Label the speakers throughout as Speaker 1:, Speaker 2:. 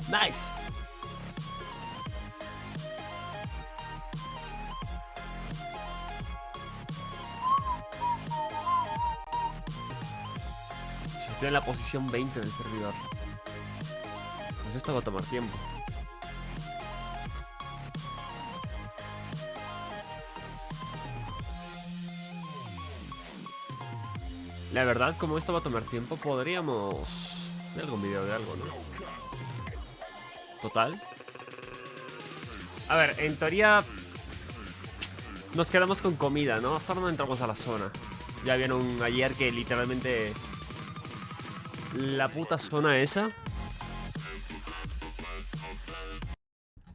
Speaker 1: Nice. Estoy en la posición 20 del servidor. Pues esto va a tomar tiempo. La verdad, como esto va a tomar tiempo, podríamos ver algún video de algo, ¿no? Total. A ver, en teoría nos quedamos con comida, ¿no? Hasta ahora no entramos a la zona. Ya vieron ayer que literalmente la puta zona esa.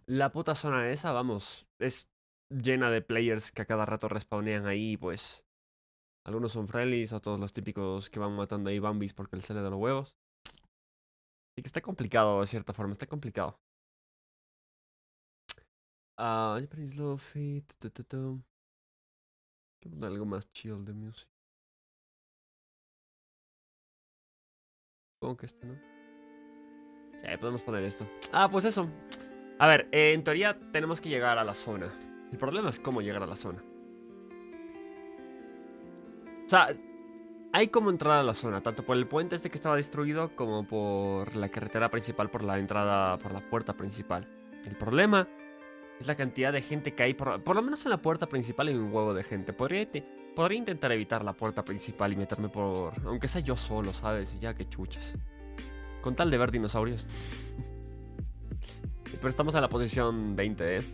Speaker 1: La puta zona esa, vamos, es llena de players que a cada rato respawnean ahí, pues. Algunos son friendlies, otros los típicos que van matando ahí bambis porque les sale de los huevos. Así que está complicado de cierta forma, está complicado. Japanese Lofi. Algo más chill de music. Supongo que este, ¿no? Sí, podemos poner esto. Pues eso. A ver, en teoría tenemos que llegar a la zona. El problema es cómo llegar a la zona. O sea, hay cómo entrar a la zona, tanto por el puente este que estaba destruido como por la carretera principal, por la entrada, por la puerta principal. El problema es la cantidad de gente que hay, por lo menos en la puerta principal hay un huevo de gente. Podría intentar evitar la puerta principal y meterme por... aunque sea yo solo, ¿sabes? Ya que chuchas. Con tal de ver dinosaurios. Pero estamos en la posición 20, ¿eh?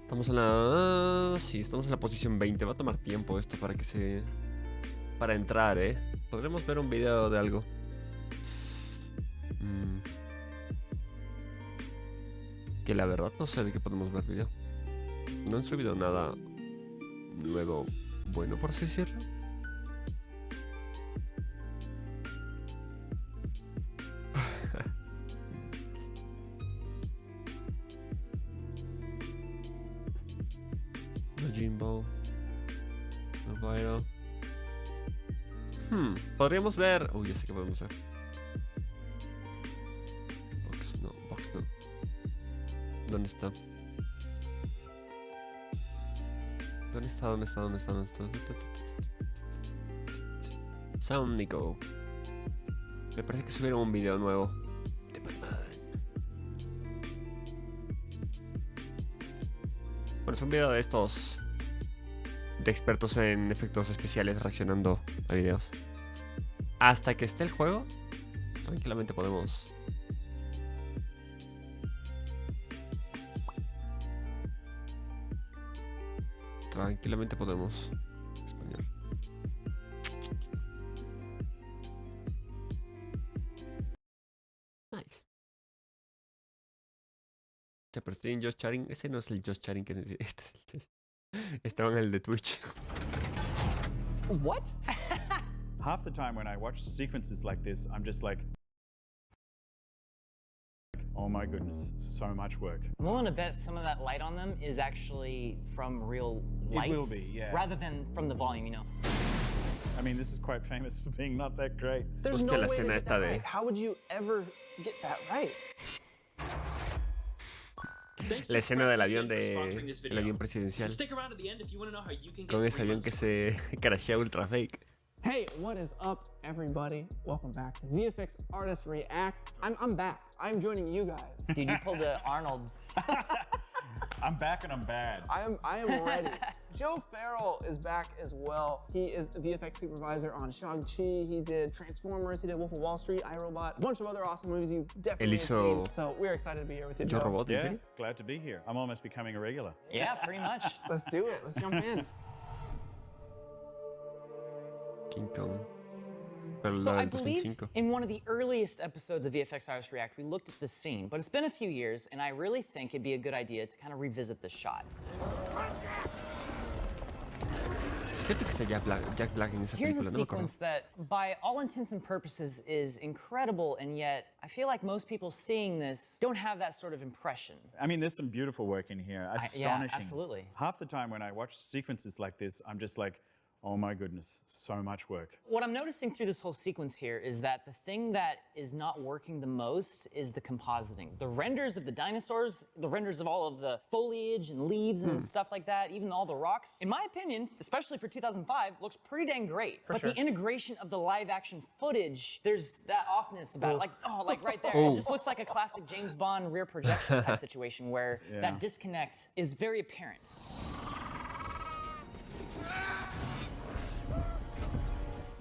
Speaker 1: Estamos en la... sí, estamos en la posición 20. Va a tomar tiempo esto para que se... para entrar, ¿eh? Podremos ver un video de algo. Que la verdad no sé de qué podemos ver video. No han subido nada nuevo, bueno, por así decirlo. No Jimbo. No Viral. Podríamos ver... uy, ya sé que podemos ver. Box no. ¿Dónde está? ¿Dónde está? Único. Me parece que subieron un video nuevo. Bueno, es un video de estos... de expertos en efectos especiales reaccionando a videos. Hasta que esté el juego, tranquilamente podemos... Español. Nice. Ya, pero estoy en Just Chatting. Ese no es el Just Chatting que necesito. Estaba en el de Twitch.
Speaker 2: What? Half the time when I watch sequences like this, I'm just like, oh my goodness, so much work.
Speaker 3: I'm willing to bet some of that light on them is actually from real lights.
Speaker 2: It will be, yeah.
Speaker 3: Rather than from the volume, you know.
Speaker 2: I mean, this is quite famous for being not that great.
Speaker 3: There's no way to get that right. How would you ever get that right?
Speaker 1: La escena del avión el avión presidencial. Con ese avión que se crashea ultra fake.
Speaker 4: Hey, what is up, everybody? Welcome back to VFX Artists React. I'm back. I'm joining you guys.
Speaker 3: Dude, you pulled the Arnold.
Speaker 2: I'm back and I'm bad.
Speaker 4: I am ready. Joe Farrell is back as well. He is a VFX supervisor on Shang-Chi. He did Transformers. He did Wolf of Wall Street, iRobot, a bunch of other awesome movies you definitely have seen. So we're excited to be here with you, Joe.
Speaker 1: Robot,
Speaker 2: yeah, glad to be here. I'm almost becoming a regular.
Speaker 3: Yeah, pretty much.
Speaker 4: Let's do it. Let's jump in.
Speaker 1: King Kong. Pero
Speaker 3: So
Speaker 1: la
Speaker 3: I
Speaker 1: del
Speaker 3: believe
Speaker 1: 2005.
Speaker 3: in one of the earliest episodes of VFX Iris React, we looked at this scene, but it's been a few years, and I really think it'd be a good idea to kind of revisit this shot.
Speaker 1: Es cierto que está Jack Black en esa
Speaker 3: Here's a
Speaker 1: película, no me acuerdo.
Speaker 3: sequence that, by all intents and purposes, is incredible, and yet I feel like most people seeing this don't have that sort of impression.
Speaker 2: I mean, there's some beautiful work in here.
Speaker 3: Yeah,
Speaker 2: Astonishing.
Speaker 3: absolutely.
Speaker 2: Half the time when I watch sequences like this, I'm just like, oh my goodness, so much work.
Speaker 3: What I'm noticing through this whole sequence here is that the thing that is not working the most is the compositing. The renders of the dinosaurs, the renders of all of the foliage and leaves and stuff like that, even all the rocks, in my opinion, especially for 2005, looks pretty dang great. But the integration of the live action footage, there's that offness about it. Like, like right there. It just looks like a classic James Bond rear projection type situation where that disconnect is very apparent.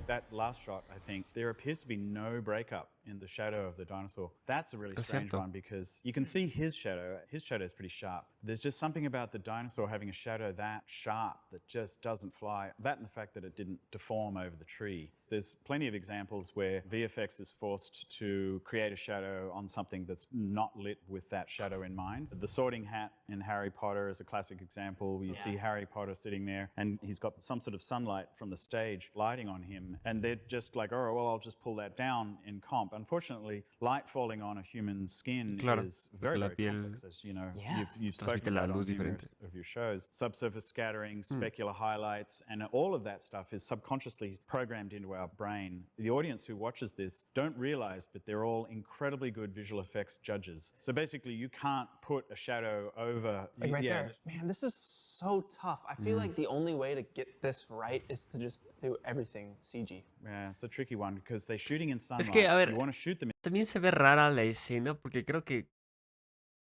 Speaker 2: That last shot, I think, there appears to be no breakup in the shadow of the dinosaur. That's a really strange one because you can see his shadow. His shadow is pretty sharp. There's just something about the dinosaur having a shadow that sharp that just doesn't fly. That and the fact that it didn't deform over the tree. There's plenty of examples where VFX is forced to create a shadow on something that's not lit with that shadow in mind. The sorting hat in Harry Potter is a classic example where you see Harry Potter sitting there and he's got some sort of sunlight from the stage lighting on him. And they're just like, oh, well, I'll just pull that down in comp. Unfortunately, light falling on a human skin is very, very complex, as you know, you've spoken about on numerous of your shows. Subsurface scattering, specular highlights, and all of that stuff is subconsciously programmed into our brain. The audience who watches this don't realize, but they're all incredibly good visual effects judges. So basically, you can't put a shadow over...
Speaker 4: Like right there. Man, this is so tough. I feel like the only way to get this right is to just do everything CG.
Speaker 2: Yeah, it's a tricky one because they're shooting in sunlight.
Speaker 1: Es que, a ver,
Speaker 2: you want to shoot them
Speaker 1: también se ve rara la escena porque creo que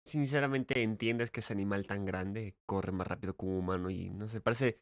Speaker 1: sinceramente entiendes que ese animal tan grande corre más rápido que un humano y no sé, parece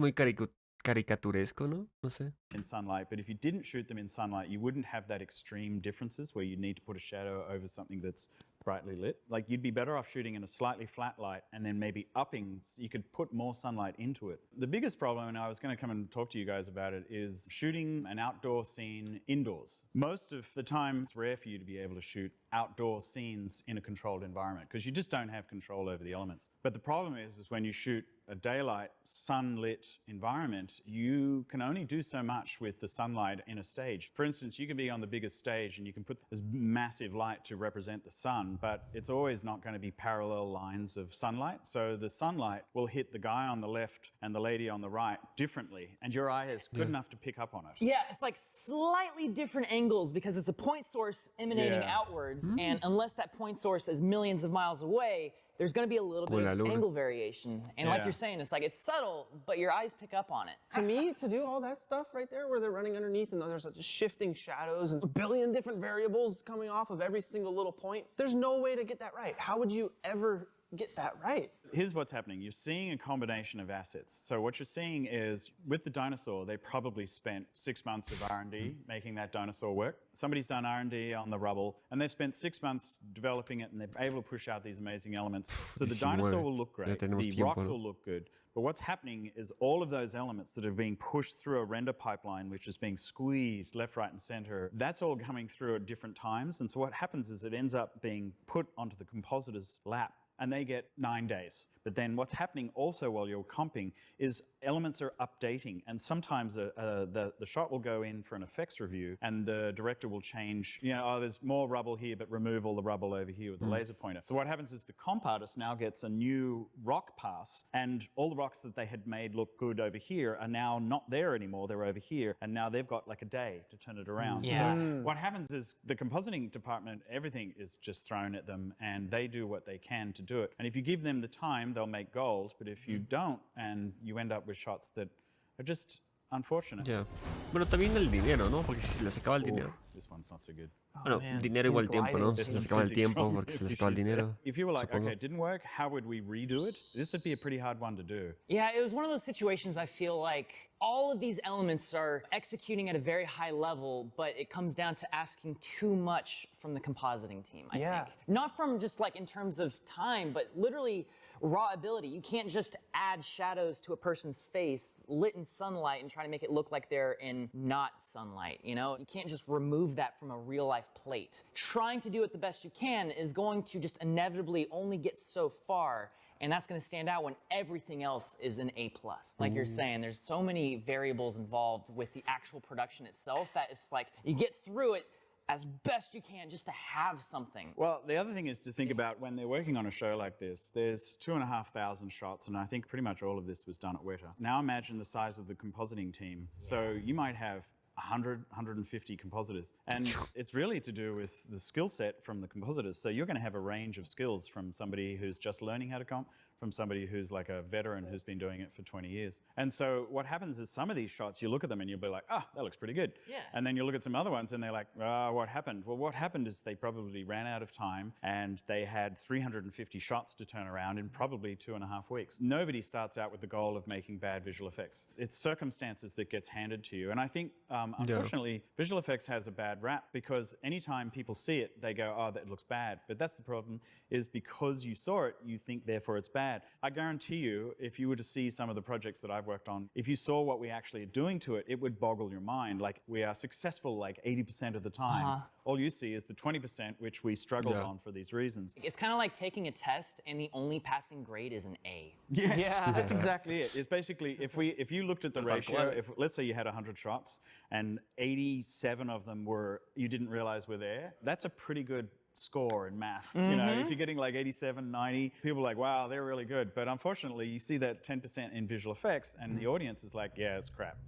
Speaker 1: muy caricaturesco, ¿no? No sé.
Speaker 2: in sunlight, but if you didn't shoot them in sunlight, you wouldn't have that extreme differences where you need to put a shadow over something that's brightly lit. Like you'd be better off shooting in a slightly flat light and then maybe upping, so you could put more sunlight into it. The biggest problem, and I was going to come and talk to you guys about it, is shooting an outdoor scene indoors. Most of the time, it's rare for you to be able to shoot outdoor scenes in a controlled environment because you just don't have control over the elements. But the problem is when you shoot a daylight, sunlit environment, you can only do so much with the sunlight in a stage. For instance, you can be on the biggest stage and you can put this massive light to represent the sun, but it's always not going to be parallel lines of sunlight. So the sunlight will hit the guy on the left and the lady on the right differently, and your eye is good enough to pick up on it.
Speaker 3: Yeah, it's like slightly different angles because it's a point source emanating outwards, and unless that point source is millions of miles away, there's going to be a little bit of angle variation. And like you're saying, it's like it's subtle, but your eyes pick up on it.
Speaker 4: To me, to do all that stuff right there where they're running underneath and there's such shifting shadows and a billion different variables coming off of every single little point, there's no way to get that right. How would you ever get that right?
Speaker 2: Here's what's happening. You're seeing a combination of assets. So what you're seeing is with the dinosaur, they probably spent 6 months of R&D making that dinosaur work. Somebody's done R&D on the rubble and they've spent 6 months developing it and they're able to push out these amazing elements. So the dinosaur will look great. The rocks will look good. But what's happening is all of those elements that are being pushed through a render pipeline, which is being squeezed left, right, and center, that's all coming through at different times. And so what happens is it ends up being put onto the compositor's lap and they get 9 days. But then what's happening also while you're comping is elements are updating, and sometimes the shot will go in for an effects review and the director will change, you know, oh, there's more rubble here, but remove all the rubble over here with the laser pointer. So what happens is the comp artist now gets a new rock pass, and all the rocks that they had made look good over here are now not there anymore, they're over here, and now they've got like a day to turn it around.
Speaker 3: Yeah.
Speaker 2: So what happens is the compositing department, everything is just thrown at them and they do what they can to do it. And if you give them the time, they'll make gold, but if you don't, and you end up with shots that are just unfortunate.
Speaker 1: Ya. Bueno, también el dinero, ¿no? Porque si les acaba el dinero.
Speaker 2: this one's not so good.
Speaker 1: Bueno, dinero igual tiempo, ¿no? Se les acaba el tiempo porque se les acaba el dinero.
Speaker 2: If you were like,
Speaker 1: supongo.
Speaker 2: okay, it didn't work, how would we redo it? This would be a pretty hard one to do.
Speaker 3: Yeah, it was one of those situations I feel like all of these elements are executing at a very high level, but it comes down to asking too much from the compositing team, I think. Not from just like in terms of time, but literally raw ability. You can't just add shadows to a person's face lit in sunlight and try to make it look like they're in not sunlight, you know? You can't just remove that from a real life plate. Trying to do it the best you can is going to just inevitably only get so far, and that's going to stand out when everything else is an A+. Like you're saying, there's so many variables involved with the actual production itself that it's like you get through it as best you can just to have something.
Speaker 2: Well, the other thing is to think about when they're working on a show like this, there's 2,500 shots, and I think pretty much all of this was done at Weta. Now imagine the size of the compositing team. So you might have 100, 150 compositors. And it's really to do with the skill set from the compositors. So you're going to have a range of skills from somebody who's just learning how to comp, from somebody who's like a veteran who's been doing it for 20 years. And so what happens is some of these shots, you look at them and you'll be like, oh, that looks pretty good.
Speaker 3: Yeah.
Speaker 2: And then you look at some other ones and they're like, what happened? Well, what happened is they probably ran out of time and they had 350 shots to turn around in probably 2.5 weeks. Nobody starts out with the goal of making bad visual effects. It's circumstances that gets handed to you. And I think, unfortunately, visual effects has a bad rap because anytime people see it, they go, oh, that looks bad. But that's the problem, is because you saw it, you think therefore it's bad. I guarantee you, if you were to see some of the projects that I've worked on, if you saw what we actually are doing to it, it would boggle your mind. Like, we are successful like 80% of the time. All you see is the 20% which we struggled on for these reasons.
Speaker 3: It's kind of like taking a test and the only passing grade is an A.
Speaker 2: Yes, that's exactly it. It's basically, if you looked at the ratio, if let's say you had 100 shots and 87 of them were, you didn't realize were there, that's a pretty good score in math. You know, if you're getting like 87, 90, people are like, wow, they're really good. But unfortunately, you see that 10% in visual effects and the audience is like, yeah, it's crap.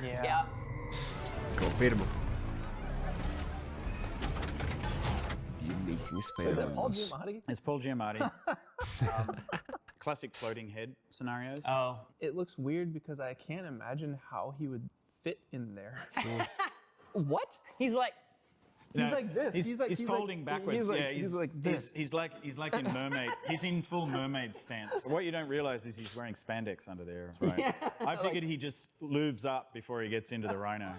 Speaker 3: Yeah.
Speaker 1: Confirmo. The Amazing
Speaker 4: Is
Speaker 1: Spider-Man.
Speaker 4: that Paul Giamatti?
Speaker 2: It's Paul Giamatti. Classic floating head scenarios.
Speaker 3: Oh.
Speaker 4: It looks weird because I can't imagine how he would fit in there. What?
Speaker 3: He's like,
Speaker 4: He's like this.
Speaker 2: He's folding backwards.
Speaker 4: He's like this.
Speaker 2: He's like in mermaid. He's in full mermaid stance. What you don't realize is he's wearing spandex under there. Right? Yeah, I figured he just lubes up before he gets into the rhino.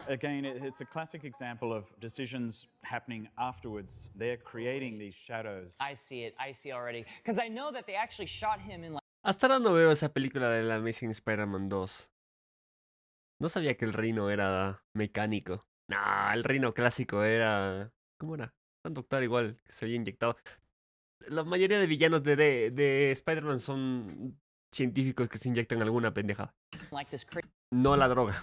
Speaker 2: Again, it's a classic example of decisions happening afterwards. They're creating these shadows.
Speaker 3: I see it already. Because I know that they actually shot him in like.
Speaker 1: Hasta ahora no veo esa película de la Amazing Spider-Man 2. No sabía que el reino era mecánico. Nah, el reino clásico era... ¿Cómo era? Un doctor igual, que se había inyectado. La mayoría de villanos de Spider-Man son científicos que se inyectan alguna pendejada.
Speaker 3: Like this
Speaker 1: No la droga.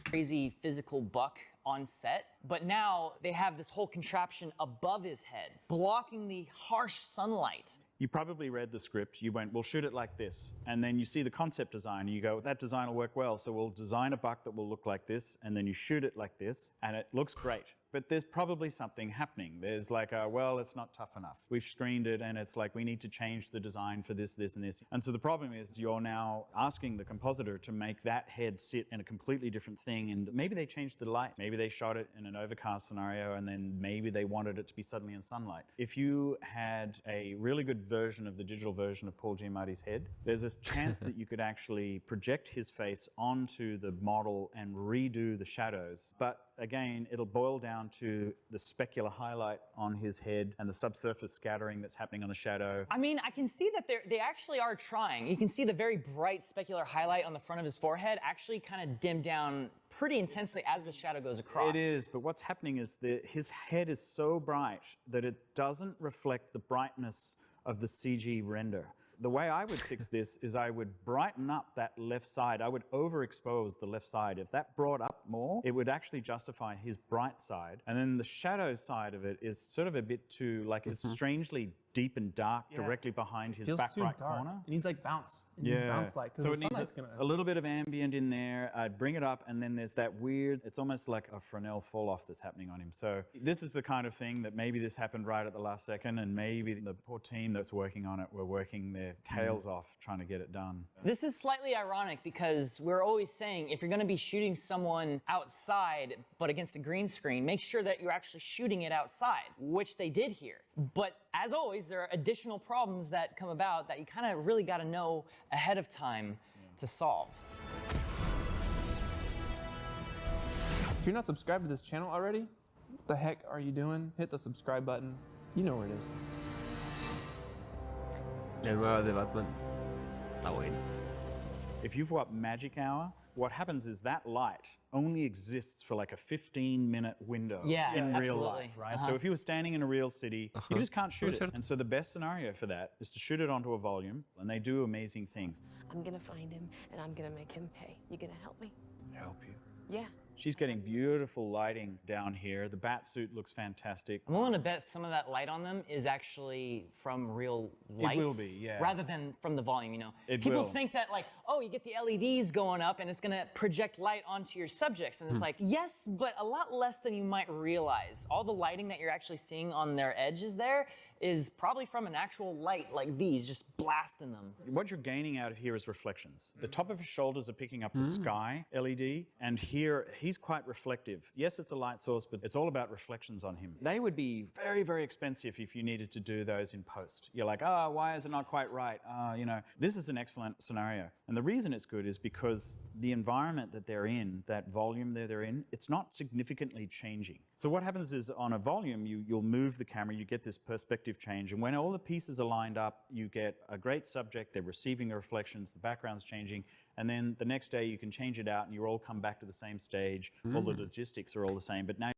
Speaker 3: crazy physical buck on set, but now they have this whole contraption above his head, blocking the harsh sunlight.
Speaker 2: You probably read the script, you went, we'll shoot it like this. And then you see the concept design, and you go, that design will work well, so we'll design a buck that will look like this, and then you shoot it like this, and it looks great. But there's probably something happening. There's like, well, it's not tough enough. We've screened it, and it's like, we need to change the design for this, this, and this. And so the problem is you're now asking the compositor to make that head sit in a completely different thing, and maybe they changed the light. Maybe they shot it in an overcast scenario, and then maybe they wanted it to be suddenly in sunlight. If you had a really good version of the digital version of Paul Giamatti's head, there's a chance that you could actually project his face onto the model and redo the shadows. But again, it'll boil down to the specular highlight on his head and the subsurface scattering that's happening on the shadow.
Speaker 3: I mean, I can see that they actually are trying. You can see the very bright specular highlight on the front of his forehead actually kind of dimmed down pretty intensely as the shadow goes across.
Speaker 2: It is, but what's happening is that his head is so bright that it doesn't reflect the brightness of the CG render. The way I would fix this is I would brighten up that left side. I would overexpose the left side. If that brought up more, it would actually justify his bright side. And then the shadow side of it is sort of a bit too, like it's strangely deep and dark directly behind his back right corner.
Speaker 4: It needs like bounce. It needs bounce light.
Speaker 2: So it needs a little bit of ambient in there. I'd bring it up, and then there's that weird, it's almost like a Fresnel fall off that's happening on him. So this is the kind of thing that maybe this happened right at the last second, and maybe the poor team that's working on it were working their tails off trying to get it done.
Speaker 3: This is slightly ironic because we're always saying if you're going to be shooting someone outside but against a green screen, make sure that you're actually shooting it outside, which they did here. But as always, there are additional problems that come about that you kind of really got to know ahead of time to solve.
Speaker 4: If you're not subscribed to this channel already, what the heck are you doing? Hit the subscribe button. You know where it is.
Speaker 1: La nueva de Batman. Está buena.
Speaker 2: If you've got Magic Hour, what happens is that light only exists for like a 15-minute window in real life, right? So if you were standing in a real city, you just can't shoot it. And so the best scenario for that is to shoot it onto a volume, and they do amazing things.
Speaker 5: I'm gonna find him, and I'm gonna make him pay. You gonna help me?
Speaker 2: Help you?
Speaker 5: Yeah.
Speaker 2: She's getting beautiful lighting down here. The bat suit looks fantastic.
Speaker 3: I'm willing to bet some of that light on them is actually from real lights.
Speaker 2: It will be, yeah.
Speaker 3: Rather than from the volume, you know.
Speaker 2: It
Speaker 3: People
Speaker 2: will.
Speaker 3: think that like, oh, you get the LEDs going up and it's gonna project light onto your subjects. And it's like, yes, but a lot less than you might realize. All the lighting that you're actually seeing on their edges there is probably from an actual light like these, just blasting them.
Speaker 2: What you're gaining out of here is reflections. The top of his shoulders are picking up the sky LED, and here he's quite reflective. Yes, it's a light source, but it's all about reflections on him. They would be very, very expensive if you needed to do those in post. You're like, oh, why is it not quite right? You know, this is an excellent scenario. And the reason it's good is because the environment that they're in, that volume that they're in, it's not significantly changing. So what happens is on a volume, you'll move the camera, you get this perspective change, and when all the pieces are lined up, you get a great subject, they're receiving the reflections, the background's changing, and then the next day you can change it out and you all come back to the same stage, all the logistics are all the same, but now...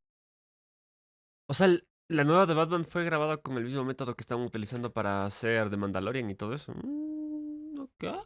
Speaker 1: O sea, la nueva de Batman fue grabada con el mismo método que estaban utilizando para hacer The Mandalorian y todo eso. Okay.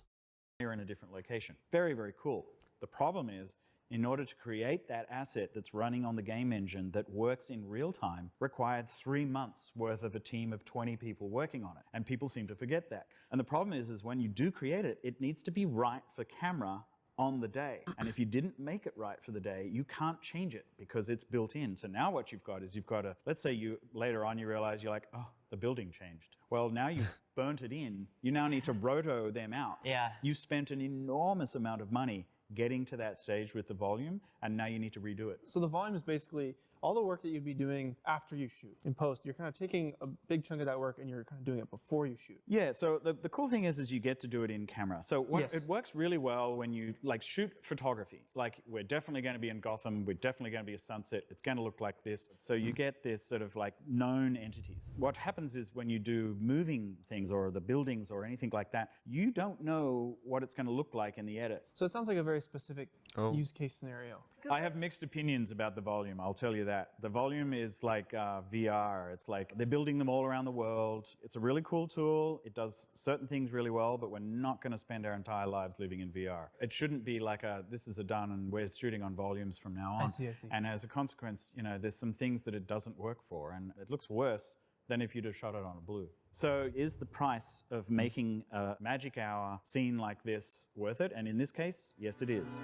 Speaker 2: You're in a different location. Very, very cool. The problem is, in order to create that asset that's running on the game engine that works in real time, required 3 months worth of a team of 20 people working on it. And people seem to forget that. And the problem is when you do create it, it needs to be right for camera on the day. And if you didn't make it right for the day, you can't change it because it's built in. So now what you've got is you've got let's say you later on you realize you're like, oh, the building changed. Well, now you've burnt it in. You now need to roto them out.
Speaker 3: Yeah.
Speaker 2: You spent an enormous amount of money getting to that stage with the volume, and now you need to redo it.
Speaker 4: So the volume is basically all the work that you'd be doing after you shoot. In post, you're kind of taking a big chunk of that work and you're kind of doing it before you shoot.
Speaker 2: Yeah, so the cool thing is you get to do it in camera. So it works really well when you like shoot photography. Like we're definitely going to be in Gotham, we're definitely going to be a sunset, it's going to look like this. So you get this sort of like known entities. What happens is when you do moving things or the buildings or anything like that, you don't know what it's going to look like in the edit.
Speaker 4: So it sounds like a very specific use case scenario.
Speaker 2: I have mixed opinions about the volume, I'll tell you that. The volume is like VR. It's like they're building them all around the world. It's a really cool tool. It does certain things really well, but we're not going to spend our entire lives living in VR. It shouldn't be like this is a done and we're shooting on volumes from now on.
Speaker 4: I see.
Speaker 2: And as a consequence, you know, there's some things that it doesn't work for, and it looks worse than if you'd have shot it on a blue. So is the price of making a Magic Hour scene like this worth it? And in this case, yes, it is.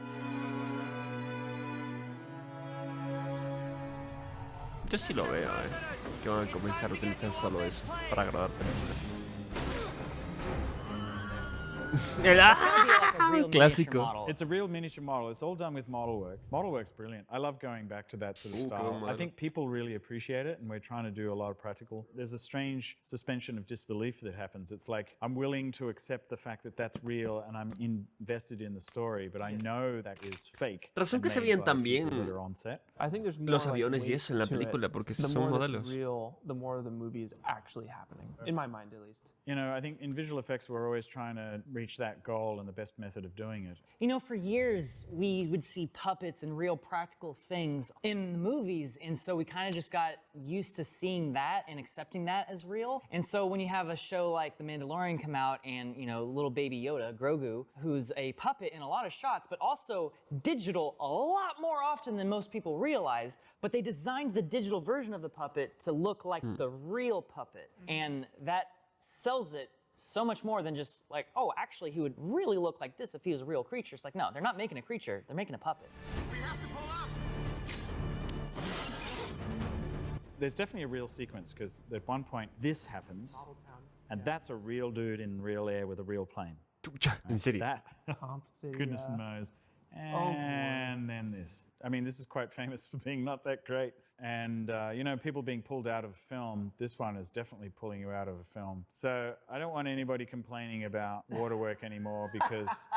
Speaker 1: Yo sí lo veo, que van a comenzar a utilizar solo eso para grabar películas. Clásico.
Speaker 2: It's a real miniature model. It's all done with model work. Model work's brilliant. I love going back to that sort of style. I think people really appreciate it, and we're trying to do a lot of practical. There's a strange suspension of disbelief that happens. It's like I'm willing to accept the fact that that's real, and I'm invested in the story, but I know that is fake.
Speaker 1: Razón que se veían tan bien
Speaker 4: I think there's more
Speaker 1: los aviones y eso en la película porque son modelos.
Speaker 4: Real, the more the movie is actually happening, in my mind at least.
Speaker 2: You know, I think in visual effects we're always trying to reach that goal, and the best method of doing it.
Speaker 3: You know, for years we would see puppets and real practical things in the movies, and so we kind of just got used to seeing that and accepting that as real. And so when you have a show like The Mandalorian come out and, you know, little baby Yoda, Grogu, who's a puppet in a lot of shots, but also digital a lot more often than most people realize, but they designed the digital version of the puppet to look like the real puppet. And that sells it so much more than just like, oh, actually, he would really look like this if he was a real creature. It's like, no, they're not making a creature, they're making a puppet.
Speaker 6: We have to pull up.
Speaker 2: There's definitely a real sequence, because at one point this happens, and that's a real dude in real air with a real plane.
Speaker 1: En serio.
Speaker 2: That,
Speaker 4: Comp City,
Speaker 2: goodness knows. And then this. I mean, this is quite famous for being not that great. And, you know, people being pulled out of a film, this one is definitely pulling you out of a film. So I don't want anybody complaining about waterwork anymore, because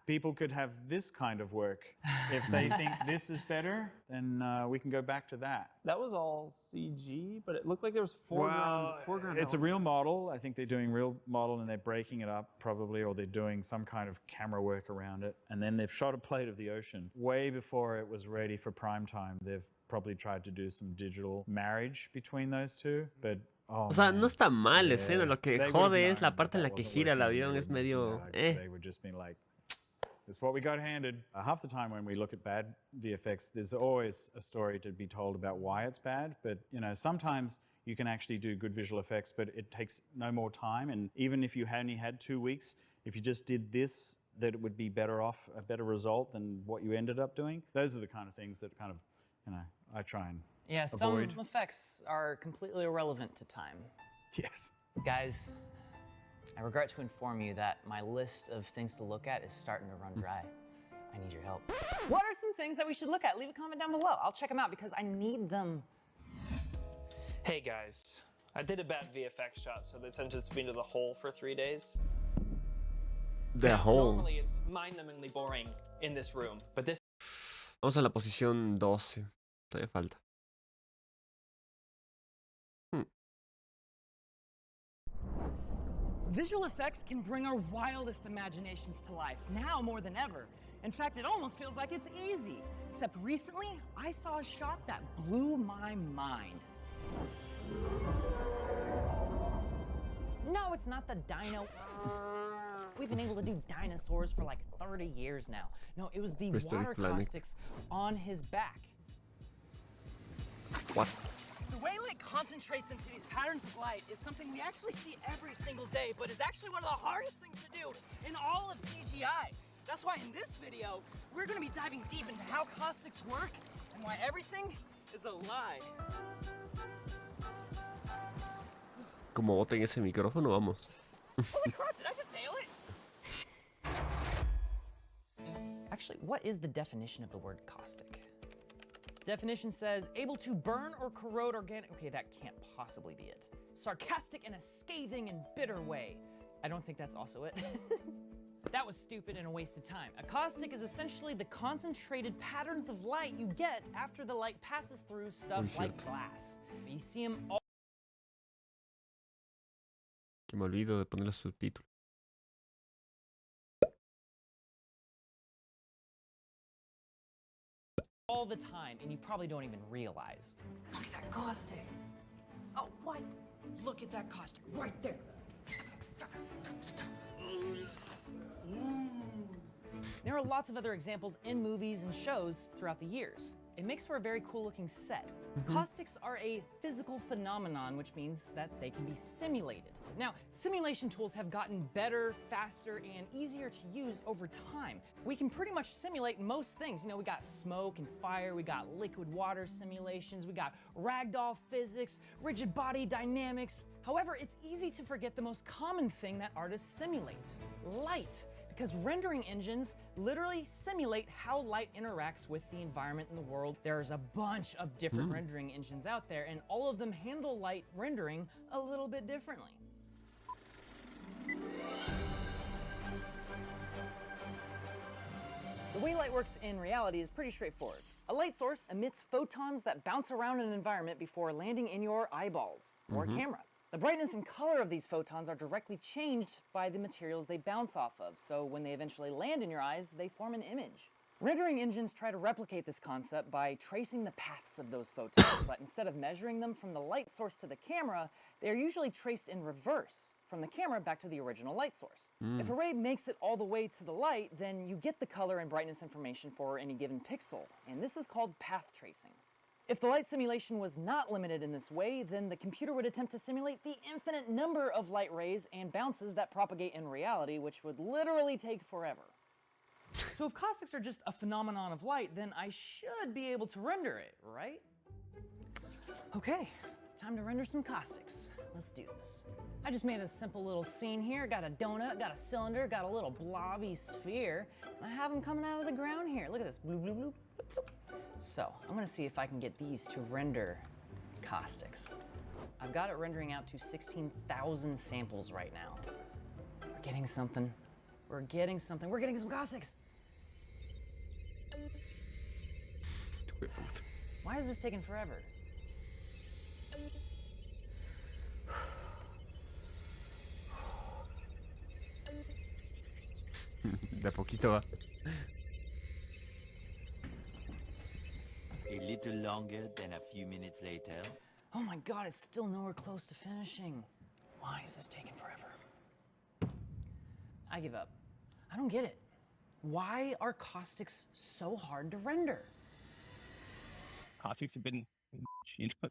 Speaker 2: people could have this kind of work. If they think this is better, then we can go back to that.
Speaker 4: That was all CG, but it looked like there was foreground.
Speaker 2: It's a real model. I think they're doing real model, and they're breaking it up probably, or they're doing some kind of camera work around it. And then they've shot a plate of the ocean. Way before it was ready for prime time, they've probably tried to do some digital marriage between those two, but oh,
Speaker 1: O sea,
Speaker 2: man.
Speaker 1: no está mal la escena, lo que
Speaker 2: They would've
Speaker 1: jode es
Speaker 2: known
Speaker 1: la parte en la
Speaker 2: that
Speaker 1: que
Speaker 2: wasn't
Speaker 1: gira el
Speaker 2: working,
Speaker 1: avión,
Speaker 2: they
Speaker 1: es
Speaker 2: wouldn't,
Speaker 1: medio...
Speaker 2: They would just be like, it's what we got handed. Half the time when we look at bad VFX, there's always a story to be told about why it's bad, but you know, sometimes you can actually do good visual effects, but it takes no more time, and even if you only had 2 weeks, if you just did this, that it would be better off, a better result than what you ended up doing. Those are the kind of things that kind of, you know, I try and
Speaker 3: Yeah,
Speaker 2: avoid.
Speaker 3: some effects are completely irrelevant to time.
Speaker 2: Yes.
Speaker 3: Guys, I regret to inform you that my list of things to look at is starting to run dry. I need your help. What are some things that we should look at? Leave a comment down below. I'll check them out because I need them.
Speaker 7: Hey guys, I did a bad VFX shot, so they sentenced me to the hole for 3 days.
Speaker 1: The hole.
Speaker 7: Normally it's mind-numbingly boring in this room, but this
Speaker 1: Vamos a la posición 12. Todavía falta.
Speaker 8: Visual effects can bring our wildest imaginations to life, now more than ever. In fact, it almost feels like it's easy. Except recently, I saw a shot that blew my mind.
Speaker 3: No, it's not the dino. We've been able to do dinosaurs for like 30 years now. No, it was the water caustics on his back.
Speaker 1: What?
Speaker 8: The way light concentrates into these patterns of light is something we actually see every single day, but is actually one of the hardest things to do in all of CGI. That's why in this video, we're going to be diving deep into how caustics work and why everything is a lie.
Speaker 1: Como boten ese micrófono, vamos.
Speaker 8: Holy crap, did I just nail it?
Speaker 3: Actually, what is the definition of the word caustic? Definition says, able to burn or corrode organic... Okay, that can't possibly be it. Sarcastic in a scathing and bitter way. I don't think that's also it. That was stupid and a waste of time. A caustic is essentially the concentrated patterns of light you get after the light passes through stuff like glass. You see them all...
Speaker 1: Que me olvido de poner los subtítulos.
Speaker 3: all the time, and you probably don't even realize.
Speaker 8: Look at that caustic. Oh, what? Look at that caustic right there.
Speaker 3: There are lots of other examples in movies and shows throughout the years. It makes for a very cool looking set. Caustics are a physical phenomenon, which means that they can be simulated. Now, simulation tools have gotten better, faster, and easier to use over time. We can pretty much simulate most things. You know, we got smoke and fire, we got liquid water simulations, we got ragdoll physics, rigid body dynamics. However, it's easy to forget the most common thing that artists simulate: light. Because rendering engines literally simulate how light interacts with the environment in the world. There's a bunch of different rendering engines out there, and all of them handle light rendering a little bit differently.
Speaker 8: The way light works in reality is pretty straightforward. A light source emits photons that bounce around an environment before landing in your eyeballs or camera. The brightness and color of these photons are directly changed by the materials they bounce off of, so when they eventually land in your eyes, they form an image. Rendering engines try to replicate this concept by tracing the paths of those photons, but instead of measuring them from the light source to the camera, they are usually traced in reverse, from the camera back to the original light source. If a ray makes it all the way to the light, then you get the color and brightness information for any given pixel, and this is called path tracing. If the light simulation was not limited in this way, then the computer would attempt to simulate the infinite number of light rays and bounces that propagate in reality, which would literally take forever. So if caustics are just a phenomenon of light, then I should be able to render it, right? Okay, time to render some caustics. Let's do this. I just made a simple little scene here. Got a donut, got a cylinder, got a little blobby sphere. And I have them coming out of the ground here. Look at this, blue, blue, blue, blue, blue. So I'm gonna see if I can get these to render caustics. I've got it rendering out to 16,000 samples right now. We're getting something. We're getting something. We're getting some caustics. Why is this taking forever?
Speaker 1: De a poquito va.
Speaker 6: A little longer than a few minutes later.
Speaker 8: Oh my god, it's still nowhere close to finishing. Why is this taking forever? I give up. I don't get it. Why are caustics so hard to render?
Speaker 9: Caustics have been, you know.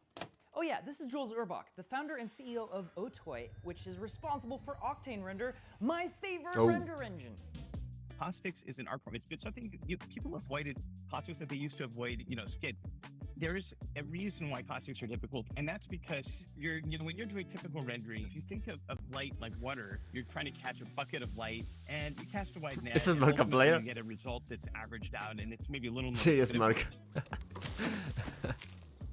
Speaker 8: Oh yeah, this is Jules Urbach, the founder and CEO of Otoy, which is responsible for Octane Render, my favorite render engine.
Speaker 9: Caustics is an art form. It's been something people avoided. Caustics that they used to avoid, you know, skid. There's a reason why caustics are difficult, and that's because when you're doing typical rendering, if you think of light like water, you're trying to catch a bucket of light, and you cast a wide net.
Speaker 1: This is Mark player.
Speaker 9: You get a result that's averaged out, and it's maybe a little more.
Speaker 1: Sí, es Mark.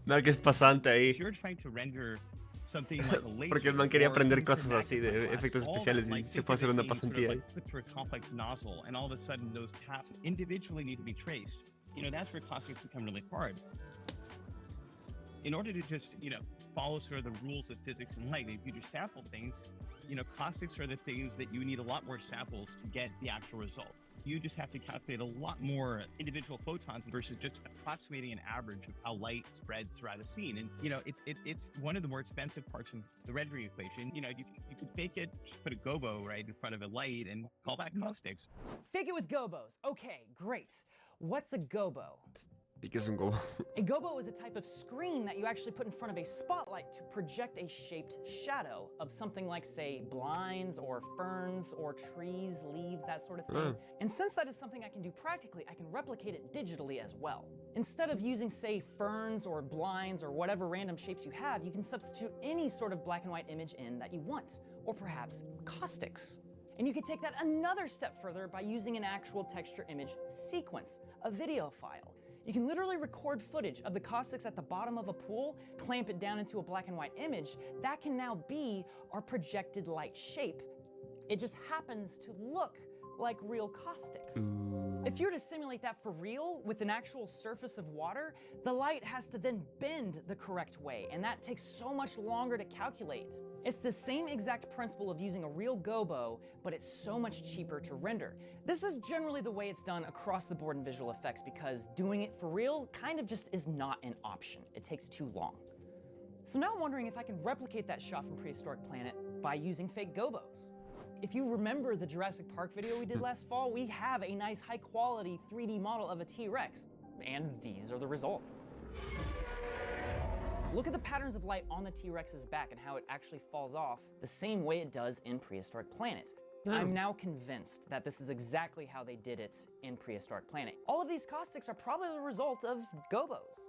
Speaker 1: Mark es pasante ahí.
Speaker 9: If you're trying to render something like a laser,
Speaker 1: porque el man quería aprender cosas así de efectos especiales y se fue a hacer una pasantía ahí.
Speaker 9: Put through a complex nozzle, and all of a sudden those paths individually need to be traced. You know, that's where caustics become really hard. In order to just, you know, follow sort of the rules of physics and light, if you do sample things, you know, caustics are the things that you need a lot more samples to get the actual result. You just have to calculate a lot more individual photons versus just approximating an average of how light spreads throughout a scene. And, you know, it's one of the more expensive parts of the rendering equation. You know, you can fake it, just put a gobo right in front of a light and call that caustics.
Speaker 8: Fake it with gobos. Okay, great. What's a gobo?
Speaker 1: Because un gobo.
Speaker 8: A gobo is a type of screen that you actually put in front of a spotlight to project a shaped shadow of something like, say, blinds or ferns or trees, leaves, that sort of thing. And since that is something I can do practically, I can replicate it digitally as well. Instead of using, say, ferns or blinds or whatever random shapes you have, you can substitute any sort of black and white image in that you want, or perhaps caustics. And you can take that another step further by using an actual texture image sequence, a video file. You can literally record footage of the caustics at the bottom of a pool, clamp it down into a black and white image. That can now be our projected light shape. It just happens to look like real caustics. If you're to simulate that for real with an actual surface of water, the light has to then bend the correct way, and that takes so much longer to calculate. It's the same exact principle of using a real gobo, but it's so much cheaper to render. This is generally the way it's done across the board in visual effects because doing it for real kind of just is not an option. It takes too long. So now I'm wondering if I can replicate that shot from Prehistoric Planet by using fake gobos. If you remember the Jurassic Park video we did last fall, we have a nice high quality 3D model of a T-Rex, and these are the results. Look at the patterns of light on the T-Rex's back and how it actually falls off the same way it does in Prehistoric Planet. I'm now convinced that this is exactly how they did it in Prehistoric Planet. All of these caustics are probably the result of gobos.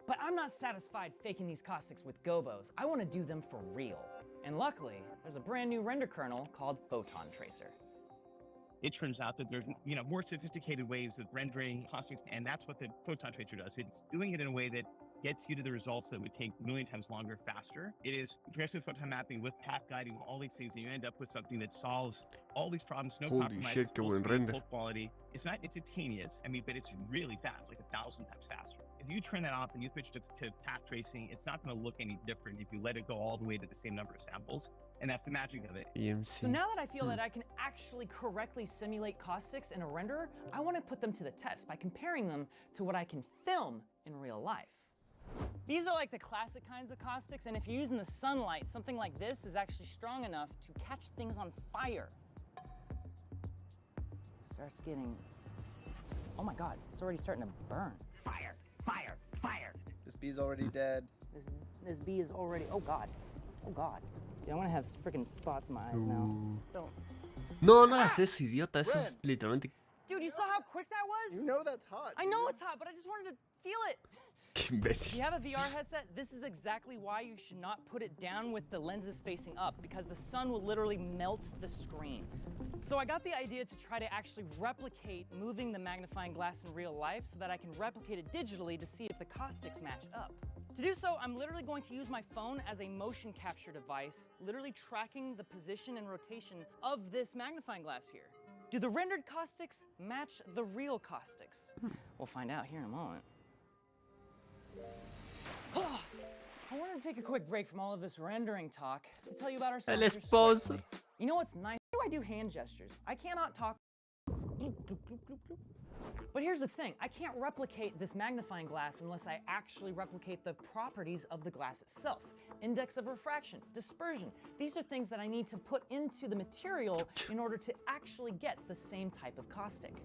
Speaker 8: But I'm not satisfied faking these caustics with gobos. I want to do them for real. And luckily, there's a brand new render kernel called Photon Tracer.
Speaker 9: It turns out that there's, you know, more sophisticated ways of rendering caustics, and that's what the Photon Tracer does. It's doing it in a way that gets you to the results that would take a million times longer, faster. It is progressive photon mapping with path guiding, all these things, and you end up with something that solves all these problems, no compromises, full speed, full quality. It's instantaneous, I mean, but it's really fast, like 1,000 times faster. If you turn that off and you switch to path tracing, it's not going to look any different if you let it go all the way to the same number of samples. And that's the magic of it.
Speaker 8: So now that I feel that I can actually correctly simulate caustics in a renderer, I want to put them to the test by comparing them to what I can film in real life. These are like the classic kinds of caustics, and if you're using the sunlight, something like this is actually strong enough to catch things on fire. Starts getting, oh my God, it's already starting to burn. Fire, fire, fire.
Speaker 1: Es
Speaker 10: bee's already dead.
Speaker 8: This bee is already. Oh God. Oh God. Dude, I'm gonna have freaking spots in my eyes now. Don't.
Speaker 1: No, no hagas eso, idiota. Eso es literalmente.
Speaker 8: Dude, you saw how quick that was?
Speaker 10: You know that's hot.
Speaker 8: I know it's hot, but I just wanted to feel it.
Speaker 1: Qué imbécil.
Speaker 8: If you have a VR headset, this is exactly why you should not put it down with the lenses facing up, because the sun will literally melt the screen. So I got the idea to try to actually replicate moving the magnifying glass in real life so that I can replicate it digitally to see if the caustics match up. To do so, I'm literally going to use my phone as a motion capture device, literally tracking the position and rotation of this magnifying glass here. Do the rendered caustics match the real caustics? We'll find out here in a moment. I wanted to take a quick break from all of this rendering talk to tell you about our sponsor,
Speaker 1: esposo.
Speaker 8: Squarespace. You know what's nice? How do I do hand gestures? I cannot talk. But here's the thing, I can't replicate this magnifying glass unless I actually replicate the properties of the glass itself. Index of refraction, dispersion. These are things that I need to put into the material in order to actually get the same type of caustic.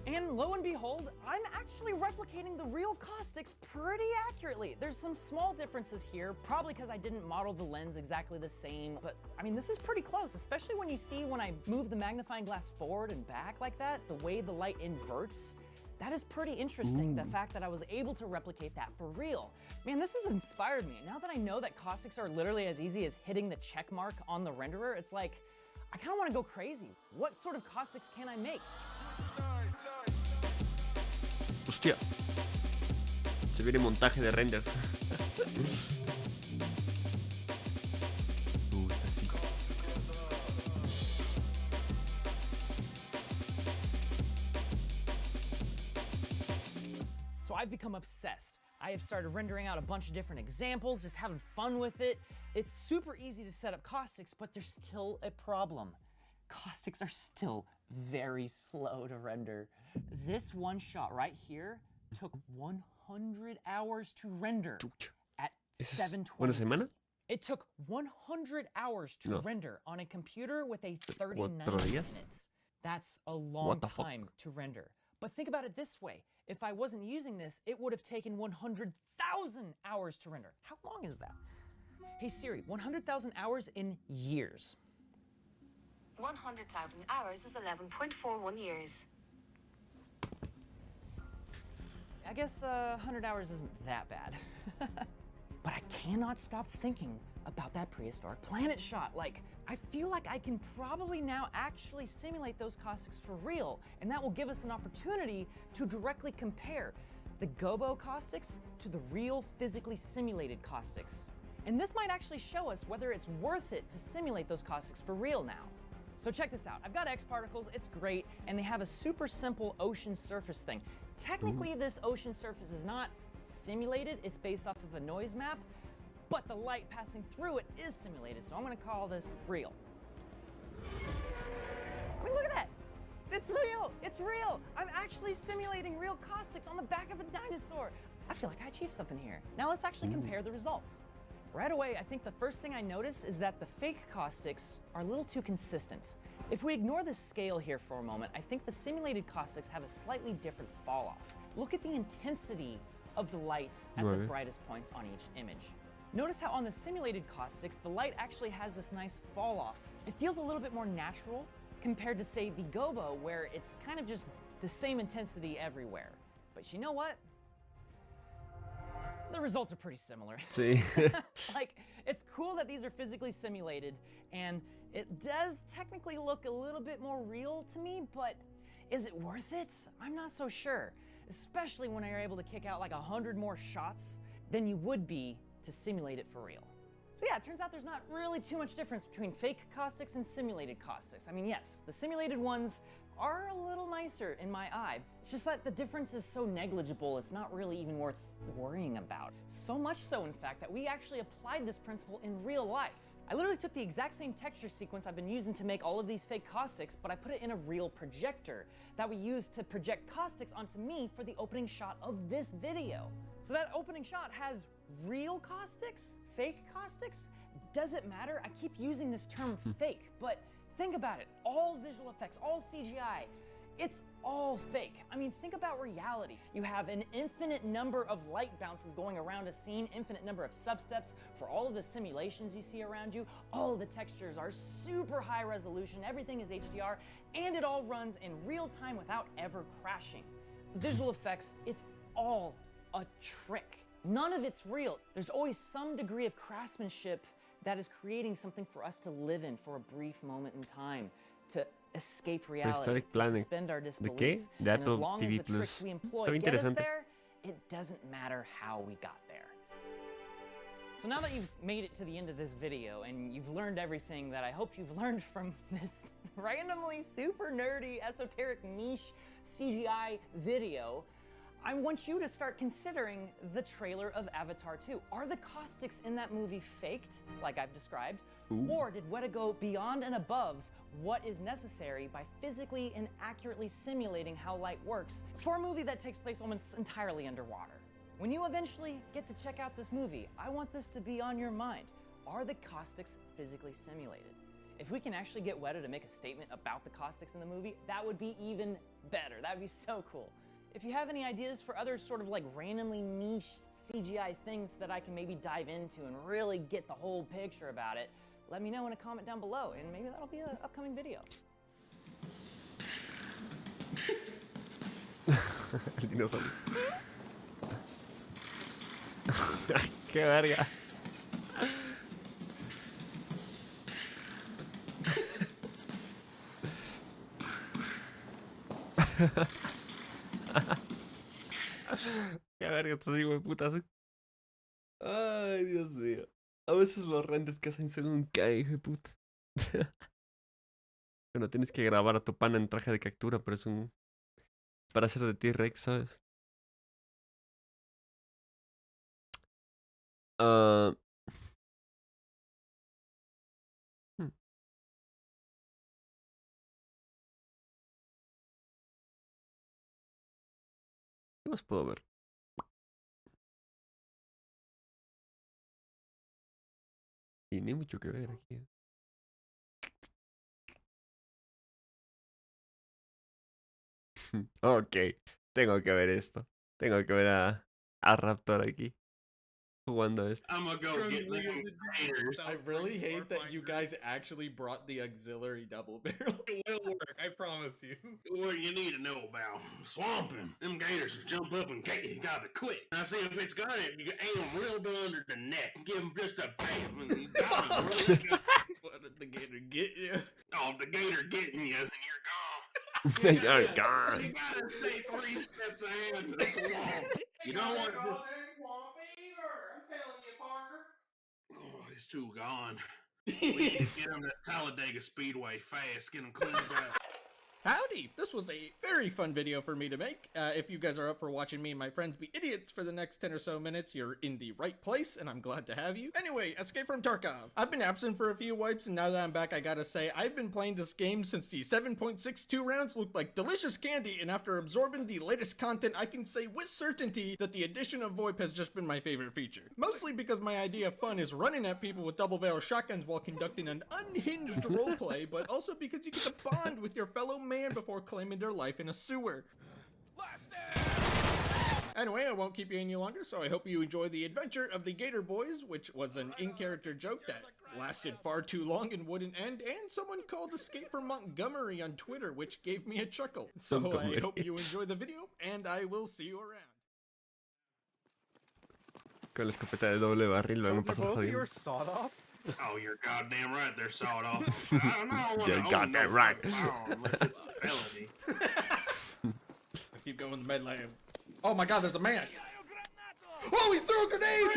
Speaker 8: And lo and behold, I'm actually replicating the real caustics pretty accurately. There's some small differences here, probably because I didn't model the lens exactly the same, but I mean, this is pretty close, especially when you see when I move the magnifying glass forward and back like that, the way the light inverts. That is pretty interesting, the fact that I was able to replicate that for real. Man, this has inspired me. Now that I know that caustics are literally as easy as hitting the check mark on the renderer, it's like, I kind of want to go crazy. What sort of caustics can I make?
Speaker 1: Hostia. Se viene montaje de renders. Está así.
Speaker 8: So I've become obsessed. I have started rendering out a bunch of different examples, just having fun with it. It's super easy to set up caustics, but there's still a problem. Caustics are still very slow to render. This one shot right here took 100 hours to render at 720.
Speaker 1: ¿Una semana?
Speaker 8: It took 100 hours to render on a computer with a 39 minutes. That's a long time to render. But think about it this way. If I wasn't using this, it would have taken 100,000 hours to render. How long is that? Hey Siri, 100,000 hours in years.
Speaker 5: 100,000 hours is 11.41 years.
Speaker 8: I guess 100 hours isn't that bad. But I cannot stop thinking about that prehistoric planet shot. Like, I feel like I can probably now actually simulate those caustics for real, and that will give us an opportunity to directly compare the gobo caustics to the real physically simulated caustics. And this might actually show us whether it's worth it to simulate those caustics for real now. So check this out. I've got X particles, it's great, and they have a super simple ocean surface thing. Technically, this ocean surface is not simulated, it's based off of a noise map, but the light passing through it is simulated, so I'm gonna call this real. I mean, look at that! It's real! It's real! I'm actually simulating real caustics on the back of a dinosaur! I feel like I achieved something here. Now let's actually compare the results. Right away, I think the first thing I notice is that the fake caustics are a little too consistent. If we ignore the scale here for a moment, I think the simulated caustics have a slightly different fall off. Look at the intensity of the light at the brightest points on each image. Notice how on the simulated caustics, the light actually has this nice fall off. It feels a little bit more natural compared to, say, the gobo, where it's kind of just the same intensity everywhere. But you know what? The results are pretty similar.
Speaker 1: Sí.
Speaker 8: Like, it's cool that these are physically simulated, and it does technically look a little bit more real to me, but is it worth it? I'm not so sure, especially when you're able to kick out like 100 more shots than you would be to simulate it for real. So yeah, it turns out there's not really too much difference between fake caustics and simulated caustics. I mean, yes, the simulated ones are a little nicer in my eye. It's just that the difference is so negligible, it's not really even worth worrying about. So much so, in fact, that we actually applied this principle in real life. I literally took the exact same texture sequence I've been using to make all of these fake caustics, but I put it in a real projector that we used to project caustics onto me for the opening shot of this video. So that opening shot has real caustics, fake caustics. Does it matter? I keep using this term fake, but think about it. All visual effects, all CGI,
Speaker 3: It's all fake. I mean, think about reality. You have an infinite number of light bounces going around a scene, infinite number of substeps for all of the simulations you see around you. All of the textures are super high resolution, everything is HDR, and it all runs in real time without ever crashing. Visual effects, it's all a trick. None of it's real. There's always some degree of craftsmanship that is creating something for us to live in for a brief moment in time, to escape reality, to suspend our disbelief.
Speaker 1: De
Speaker 3: And as
Speaker 1: Apple
Speaker 3: long
Speaker 1: TV
Speaker 3: as the tricks we employ
Speaker 1: Se ve
Speaker 3: get us
Speaker 1: interesante.
Speaker 3: there, it doesn't matter how we got there. So now that you've made it to the end of this video and you've learned everything that I hope you've learned from this randomly super nerdy, esoteric, niche CGI video, I want you to start considering the trailer of Avatar 2. Are the caustics in that movie faked, like I've described? Or did Weta go beyond and above what is necessary by physically and accurately simulating how light works for a movie that takes place almost entirely underwater? When you eventually get to check out this movie, I want this to be on your mind. Are the caustics physically simulated? If we can actually get Weta to make a statement about the caustics in the movie, that would be even better. That would be so cool. If you have any ideas for other sort of like randomly niche CGI things that I can maybe dive into and really get the whole picture about it, let me know in a comment down below, and maybe that'll be an upcoming video.
Speaker 1: El dinosaurio. Qué verga. Qué verga estos hijueputas. Ay, Dios mío. A veces los renders que hacen son un cae, hijo de puta. Bueno, tienes que grabar a tu pana en traje de captura, pero es un... para hacer de T-Rex, ¿sabes? Ah... ¿Qué más puedo ver? Y no hay mucho que ver aquí. Ok, tengo que ver esto. Tengo que ver a Raptor aquí jugando esto.
Speaker 10: I'm gonna go get them gators. I really hate that you guys actually brought the auxiliary double barrel. It will work, I promise you.
Speaker 11: What you need to know about swamping. Them gators will jump up and get you gotta quit. Now see if it's got it, you can aim them real good under the neck. Give them just a bam and you got them really good.
Speaker 10: What did the gator get you?
Speaker 11: Oh, if the gator getting you, then you're gone.
Speaker 1: You're gone.
Speaker 11: You gotta stay 3 steps ahead of the swamp. You don't want to... Oh, he's too gone. We need to get him to Talladega Speedway fast, get him cleansed out.
Speaker 10: Howdy! This was a very fun video for me to make. If you guys are up for watching me and my friends be idiots for the next 10 or so minutes, you're in the right place, and I'm glad to have you. Anyway, Escape from Tarkov. I've been absent for a few wipes, and now that I'm back, I gotta say, I've been playing this game since the 7.62 rounds looked like delicious candy, and after absorbing the latest content, I can say with certainty that the addition of VoIP has just been my favorite feature. Mostly because my idea of fun is running at people with double-barrel shotguns while conducting an unhinged roleplay, but also because you get to bond with your fellow man before claiming their life in a sewer. Anyway, I won't keep you any longer, so I hope you enjoy the adventure of the Gator Boys, which was an in-character joke that lasted far too long and wouldn't end, and someone called Escape from Montgomery on Twitter, which gave me a chuckle. So I hope you enjoy the video, and I will see you around.
Speaker 1: Con la escopeta de doble barril lo van a pasar jodiendo.
Speaker 10: sawed off?
Speaker 11: Oh, you're goddamn right, they're sawed off. I don't know.
Speaker 1: You're goddamn right.
Speaker 11: Unless it's a felony.
Speaker 10: I keep going to Medland. Oh my god, there's a man! Oh, he threw a grenade!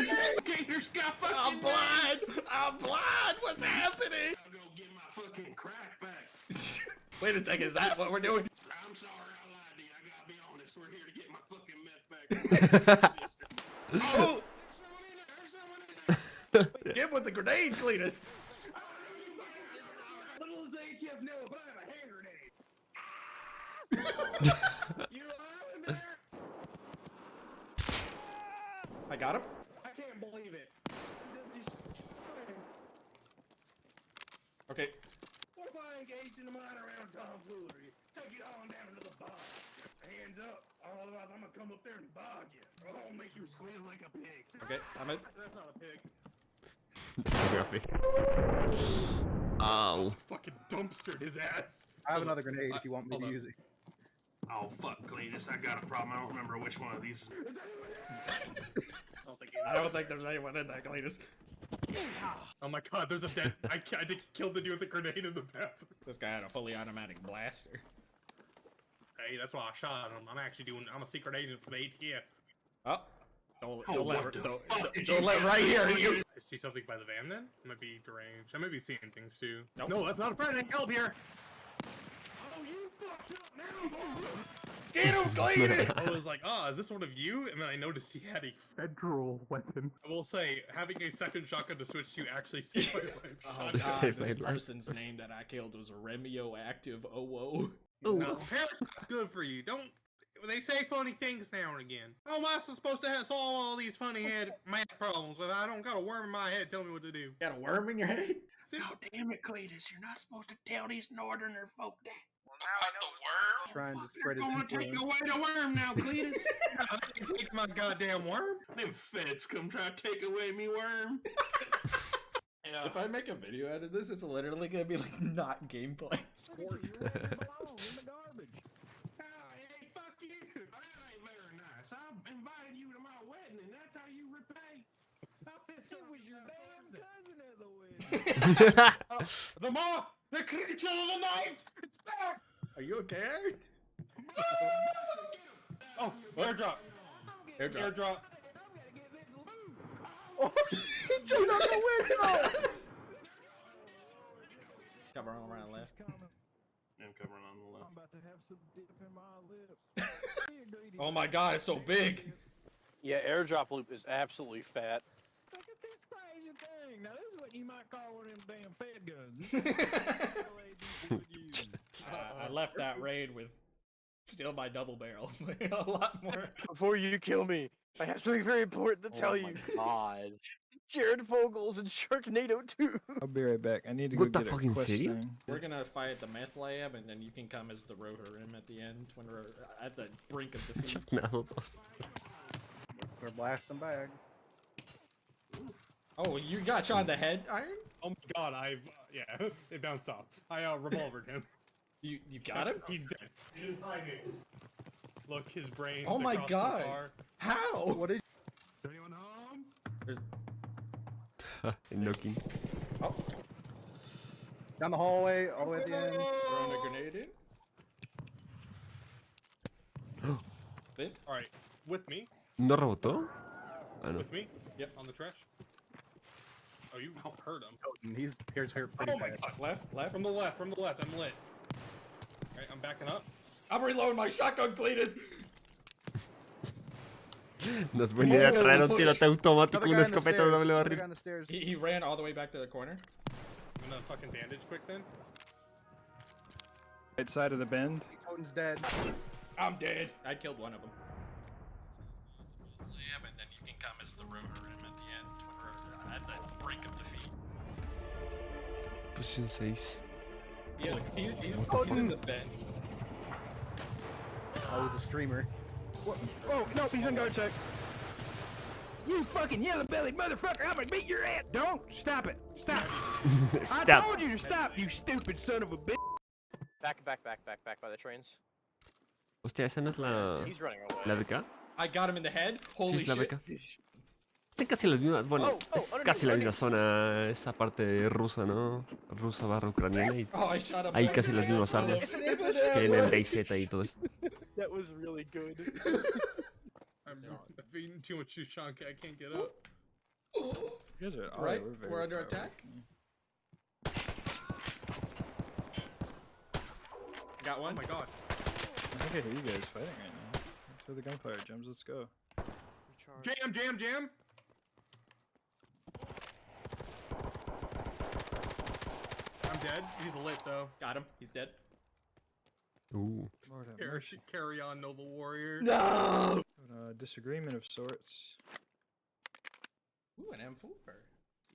Speaker 11: Gators got fucking
Speaker 10: I'm blind! I'm blind! What's happening?
Speaker 11: I'll go get my fucking crack back.
Speaker 10: Wait a second, is that what we're doing?
Speaker 11: I'm sorry, I lied to you. I gotta be honest. We're here to get my fucking meth back.
Speaker 10: Oh! Get with the grenade, Cletus!
Speaker 11: Little does the ATF know, but I have a hand grenade. You alive in there?
Speaker 10: I got him.
Speaker 11: I can't believe it.
Speaker 10: Okay.
Speaker 11: What if I engaged in a minor round tomfoolery? Take get on down to the bar. Hands up, otherwise I'm gonna come up there and bog you. Or I'll make you squeal like a pig.
Speaker 10: Okay, I'm in.
Speaker 11: That's not a pig.
Speaker 1: Ow.
Speaker 11: Fucking dumpstered his ass.
Speaker 12: I have another grenade if you want me to use it.
Speaker 11: Oh fuck, Cletus, I got a problem. I don't remember which one of these.
Speaker 10: I don't think there's anyone in that, Cletus.
Speaker 11: Oh my god, there's a dead. I killed the dude with the grenade in the bathroom.
Speaker 10: This guy had a fully automatic blaster.
Speaker 11: Hey, that's why I shot him. I'm a secret agent for the ATF.
Speaker 10: Oh. Don't
Speaker 11: let
Speaker 10: right here.
Speaker 11: I see something by the van then? I might be deranged. I might be seeing things too. Nope. No, that's not a friend. Help here. Oh, you fucked up now, boy.
Speaker 10: Get him, Cletus!
Speaker 11: I was like, oh, is this one of you? And then I noticed he had a federal weapon. I will say, having a second shotgun to switch to actually saved my life.
Speaker 10: Oh god, this person's name that I killed was Radioactive OO.
Speaker 11: No, Periscope's good for you. Don't. They say funny things now and again. How am I supposed to solve all these funny math problems when I don't got a worm in my head telling me what to do?
Speaker 10: Got a worm in your head?
Speaker 11: God damn it, Cletus. You're not supposed to tell these northerner folk that.
Speaker 12: About the worm? Trying to spread his
Speaker 11: influence. Take away the worm now, Cletus. Take my goddamn worm. Them feds come try to take away me worm.
Speaker 10: Yeah. If I make a video out of this, it's literally gonna be like not gameplay.
Speaker 11: Scorch. I invited you to my wedding, and that's how you repay. It was your damn cousin at the wedding. The moth, the creature of the night, it's back.
Speaker 10: Are you okay?
Speaker 11: Oh, airdrop. Airdrop.
Speaker 12: Oh, he jumped out the window.
Speaker 10: Cover on around left.
Speaker 11: And covering on the left.
Speaker 13: I'm about to have some dip in my lip.
Speaker 10: Oh my god, it's so big.
Speaker 14: Yeah, airdrop loop is absolutely fat.
Speaker 13: Look at this crazy thing. Now this is what you might call one of them damn fed guns.
Speaker 10: I left that raid with still my double barrel. A lot more.
Speaker 14: Before you kill me, I have something very important to tell you. God. Jared Vogel's in Sharknado 2.
Speaker 13: I'll be right back. I need to
Speaker 1: What
Speaker 13: go
Speaker 1: the
Speaker 13: get a
Speaker 1: fucking
Speaker 13: quest
Speaker 1: city?
Speaker 13: thing.
Speaker 10: We're gonna fight at the meth lab, and then you can come as the Rohirrim at the end when we're at the brink of defeat.
Speaker 1: Sharknado 2.
Speaker 12: We're blasting back.
Speaker 10: Oh, you got shot in the head, Iron?
Speaker 11: Oh my god, yeah, it bounced off. I revolvered him.
Speaker 10: You got him?
Speaker 11: He's dead. He is hiding. Look, his brain.
Speaker 10: Oh my god! How?
Speaker 12: What did?
Speaker 11: Is anyone home?
Speaker 10: There's
Speaker 1: Knocking.
Speaker 10: oh.
Speaker 12: Down the hallway, all the way at the end.
Speaker 10: Throwing a grenade in. See?
Speaker 11: Alright, with me.
Speaker 1: ¿No rebotó? Ah, no.
Speaker 11: With me. Yep, on the trash. Oh, you hurt him.
Speaker 12: He's hurt pretty
Speaker 11: Oh my
Speaker 12: bad.
Speaker 11: god.
Speaker 10: Left.
Speaker 11: From the left, I'm lit. Alright, I'm backing up.
Speaker 10: I'm reloading my shotgun, Cletus!
Speaker 1: No es buena idea traer un tirote automático, una escopeta de doble barril.
Speaker 10: He ran all the way back to the corner.
Speaker 11: I'm gonna fucking bandage quick then.
Speaker 13: Right side of the bend.
Speaker 12: Toten's dead.
Speaker 10: I'm dead. I killed one of them. Yeah, and then you can come as the Rohirrim at the end when we're at the brink of defeat.
Speaker 1: Position 6.
Speaker 10: Yeah, he's in the bed.
Speaker 12: I was a streamer.
Speaker 13: What? Oh, no, he's in guard check. You fucking yellow-bellied motherfucker, I'm gonna beat your ass. Don't. Stop it. Stop.
Speaker 1: Stop.
Speaker 13: I told you to stop, you stupid son of a bitch.
Speaker 14: Back by the trains.
Speaker 1: Hostia, esa no es la...
Speaker 14: He's running away.
Speaker 1: ¿La BK?
Speaker 10: I got him in the head.
Speaker 1: Sí,
Speaker 10: Holy
Speaker 1: es la
Speaker 10: shit.
Speaker 1: BK. Están casi las mismas, bueno, es casi la misma zona, esa parte rusa, ¿no? Rusa barra ucraniana y
Speaker 10: Oh, I shot him.
Speaker 1: hay casi las mismas armas que en el DayZ y todo eso.
Speaker 14: That was really good.
Speaker 11: I'm eating too much Shushanka, I can't get up.
Speaker 13: You guys are,
Speaker 10: Right?
Speaker 13: we're very
Speaker 10: We're under
Speaker 13: far
Speaker 10: attack. Got one.
Speaker 11: Oh my god.
Speaker 13: I think I hear you guys fighting right now. Let's go the gunfire, Gems. Let's go.
Speaker 11: Jam! I'm dead. He's lit though.
Speaker 10: Got him. He's dead.
Speaker 1: Ooh.
Speaker 13: Lord have mercy.
Speaker 11: Carry on, noble warrior.
Speaker 10: No!
Speaker 13: Disagreement of sorts.
Speaker 10: Ooh, an M4.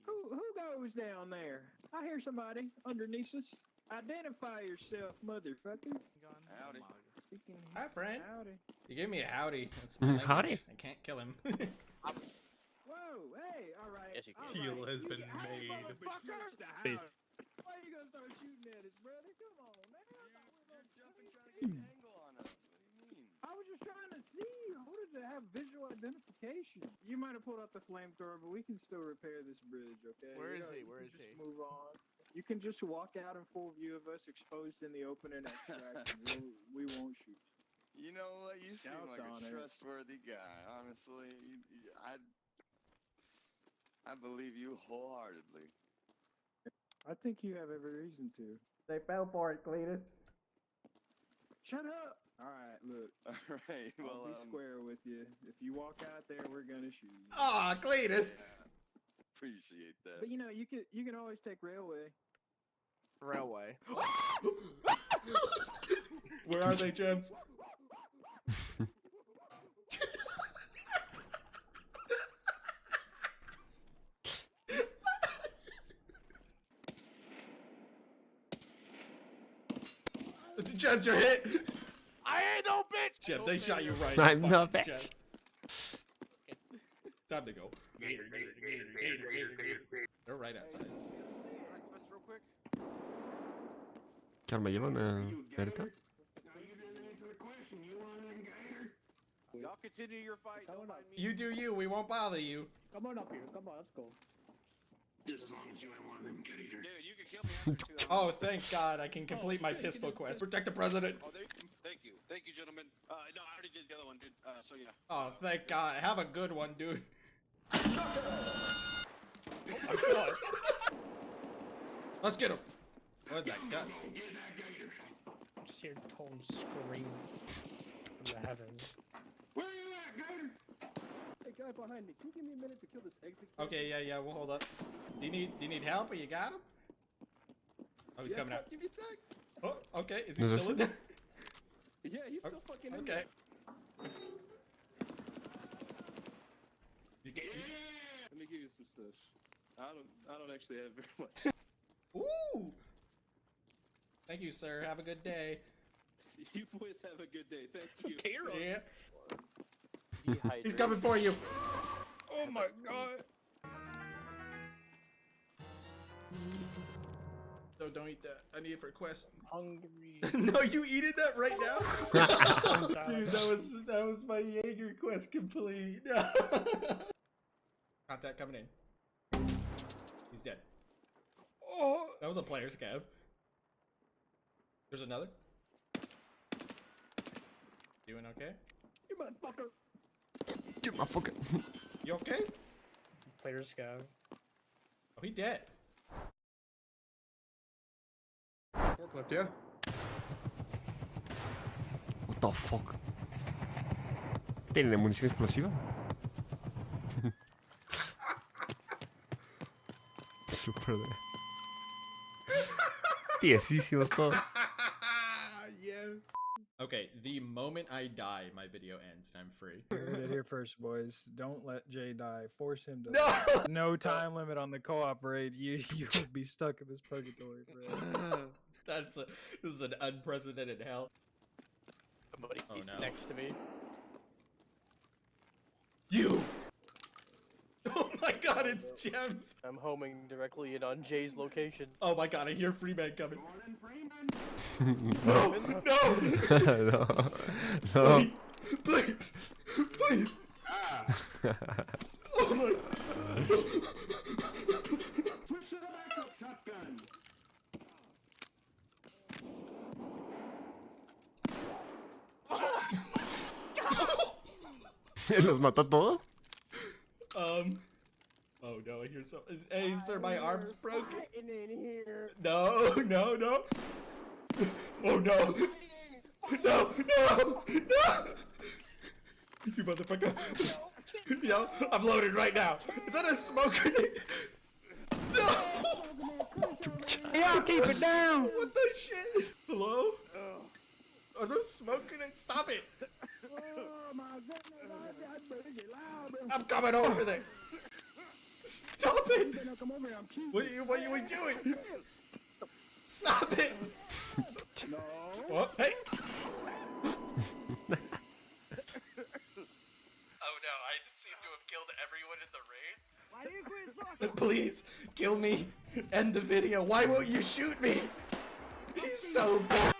Speaker 13: Who goes down there? I hear somebody underneath us. Identify yourself, motherfucker.
Speaker 14: Howdy.
Speaker 10: Hi, friend.
Speaker 13: Howdy.
Speaker 10: You gave me a howdy. That's my language.
Speaker 1: Howdy.
Speaker 10: I can't kill him.
Speaker 13: Whoa, hey, all right.
Speaker 14: Yes, you can.
Speaker 10: Teal has been
Speaker 13: Hey,
Speaker 10: made.
Speaker 13: motherfucker! Why you gonna start shooting at us, brother? Come on, man. I was just trying to see. I wanted to have visual identification. You might have pulled out the flamethrower, but we can still repair this bridge, okay?
Speaker 14: Where is he?
Speaker 13: You
Speaker 14: Where
Speaker 13: can
Speaker 14: is
Speaker 13: just
Speaker 14: he?
Speaker 13: Move on. You can just walk out in full view of us exposed in the open and extraction. we won't shoot.
Speaker 14: You know what? You seem
Speaker 13: Scouts
Speaker 14: like
Speaker 13: on
Speaker 14: a
Speaker 13: it.
Speaker 14: trustworthy guy. Honestly, I believe you wholeheartedly.
Speaker 13: I think you have every reason to.
Speaker 12: They fell for it, Cletus.
Speaker 13: Shut up! Alright, look.
Speaker 14: Alright,
Speaker 13: I'll
Speaker 14: well,
Speaker 13: be square with you. If you walk out there, we're gonna shoot you.
Speaker 10: Aw, Cletus.
Speaker 14: Appreciate that.
Speaker 13: But you know, you can always take railway.
Speaker 14: Railway.
Speaker 10: Where are they, Gems? Gems, you're hit.
Speaker 14: I ain't no bitch.
Speaker 10: Jeb, they shot you right.
Speaker 1: I'm no
Speaker 10: Fuck,
Speaker 1: bitch.
Speaker 10: Jeb. Time to go. They're right outside.
Speaker 14: Real quick.
Speaker 1: Claro, me llevan ahorita.
Speaker 14: Y'all continue your fight. Don't mind me.
Speaker 10: You do you. We won't bother you.
Speaker 12: Come on up here. Come on, let's go.
Speaker 11: Just as long as you ain't one of them gators.
Speaker 14: Dude, you can kill me after 2 hours.
Speaker 10: Oh, thank God, I can complete my pistol quest. Protect the president.
Speaker 15: Oh, thank you, gentlemen. No, I already did the other one, dude. So yeah.
Speaker 10: Oh, thank God. Have a good one, dude.
Speaker 7: Oh my god.
Speaker 10: Let's get him. What's that gun?
Speaker 7: Just hear Tom scream from the heavens.
Speaker 11: Where are you at, gator?
Speaker 12: Hey, guy behind me. Can you give me a minute to kill this exit?
Speaker 10: Okay, yeah, we'll hold up. Do you need help or you got him? Oh, he's coming out.
Speaker 12: Give me a sec.
Speaker 10: Oh, okay. Is he
Speaker 1: Is this
Speaker 10: still in
Speaker 1: it?
Speaker 10: there?
Speaker 12: Yeah, he's still fucking in
Speaker 10: Okay.
Speaker 12: there.
Speaker 10: You get,
Speaker 12: Let me give you some stuff. I don't actually have very much.
Speaker 10: Ooh! Thank you, sir. Have a good day.
Speaker 12: You boys have a good day. Thank you.
Speaker 10: Yeah.
Speaker 14: Dehydrated.
Speaker 10: He's coming for you.
Speaker 7: Oh my god.
Speaker 10: No, don't eat that. I need it for a quest.
Speaker 7: Hungry.
Speaker 10: No, you eating that right now? Dude, that was my Jaeger quest complete. Contact coming in. He's dead.
Speaker 7: Oh.
Speaker 10: That was a player scab. There's another. Doing okay?
Speaker 12: You motherfucker.
Speaker 1: Get my fucking.
Speaker 10: You okay?
Speaker 7: Players go.
Speaker 10: Oh, he dead.
Speaker 12: Forklift, yeah?
Speaker 1: What the fuck? ¿Tiene munición explosiva? Super de. Tiesísimos todos.
Speaker 10: Yeah. Okay, the moment I die, my video ends and I'm free.
Speaker 13: You heard it here first, boys. Don't let Jay die. Force him to.
Speaker 10: No!
Speaker 13: No time limit on the co-op raid. You will be stuck in this purgatory forever.
Speaker 10: This is an unprecedented hell.
Speaker 14: Somebody
Speaker 10: Oh, no.
Speaker 14: next to me.
Speaker 10: You! Oh my god, it's Gems!
Speaker 14: I'm homing directly in on Jay's location.
Speaker 10: Oh my god, I hear Freeman coming.
Speaker 1: No.
Speaker 10: No!
Speaker 1: No. No.
Speaker 10: Please! Please! Oh my...
Speaker 11: Switch to the backup shotgun.
Speaker 1: ¿Los mató a todos?
Speaker 10: Oh no, I hear something. Hey, sir, my arm's broken.
Speaker 12: In here.
Speaker 10: No, no, no. Oh no. No, no, no. You motherfucker. Yo, I'm loaded right now. Is that a smoke grenade? No.
Speaker 13: Y'all keep it down.
Speaker 10: What the shit? Hello? Are those smoke grenades? Stop it.
Speaker 12: Oh my goodness.
Speaker 10: I'm coming over there. Stop it.
Speaker 12: Come over here. I'm cheating.
Speaker 10: What are you doing? Stop it!
Speaker 13: No.
Speaker 10: Oh, hey! Oh no, I seem to have killed everyone in the raid.
Speaker 13: Why do you quit talking?
Speaker 10: Please, kill me. End the video. Why won't you shoot me? He's so bad.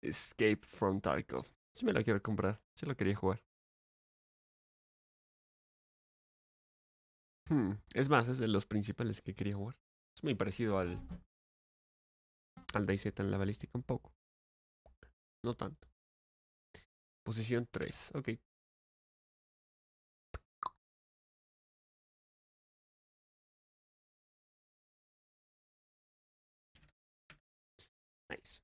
Speaker 1: Escape from Tarkov. Sí me lo quiero comprar. Sí lo quería jugar. Es más, es de los principales que quería jugar. Es muy parecido al DayZ en la balística un poco. No tanto. Posición 3. Ok. Nice.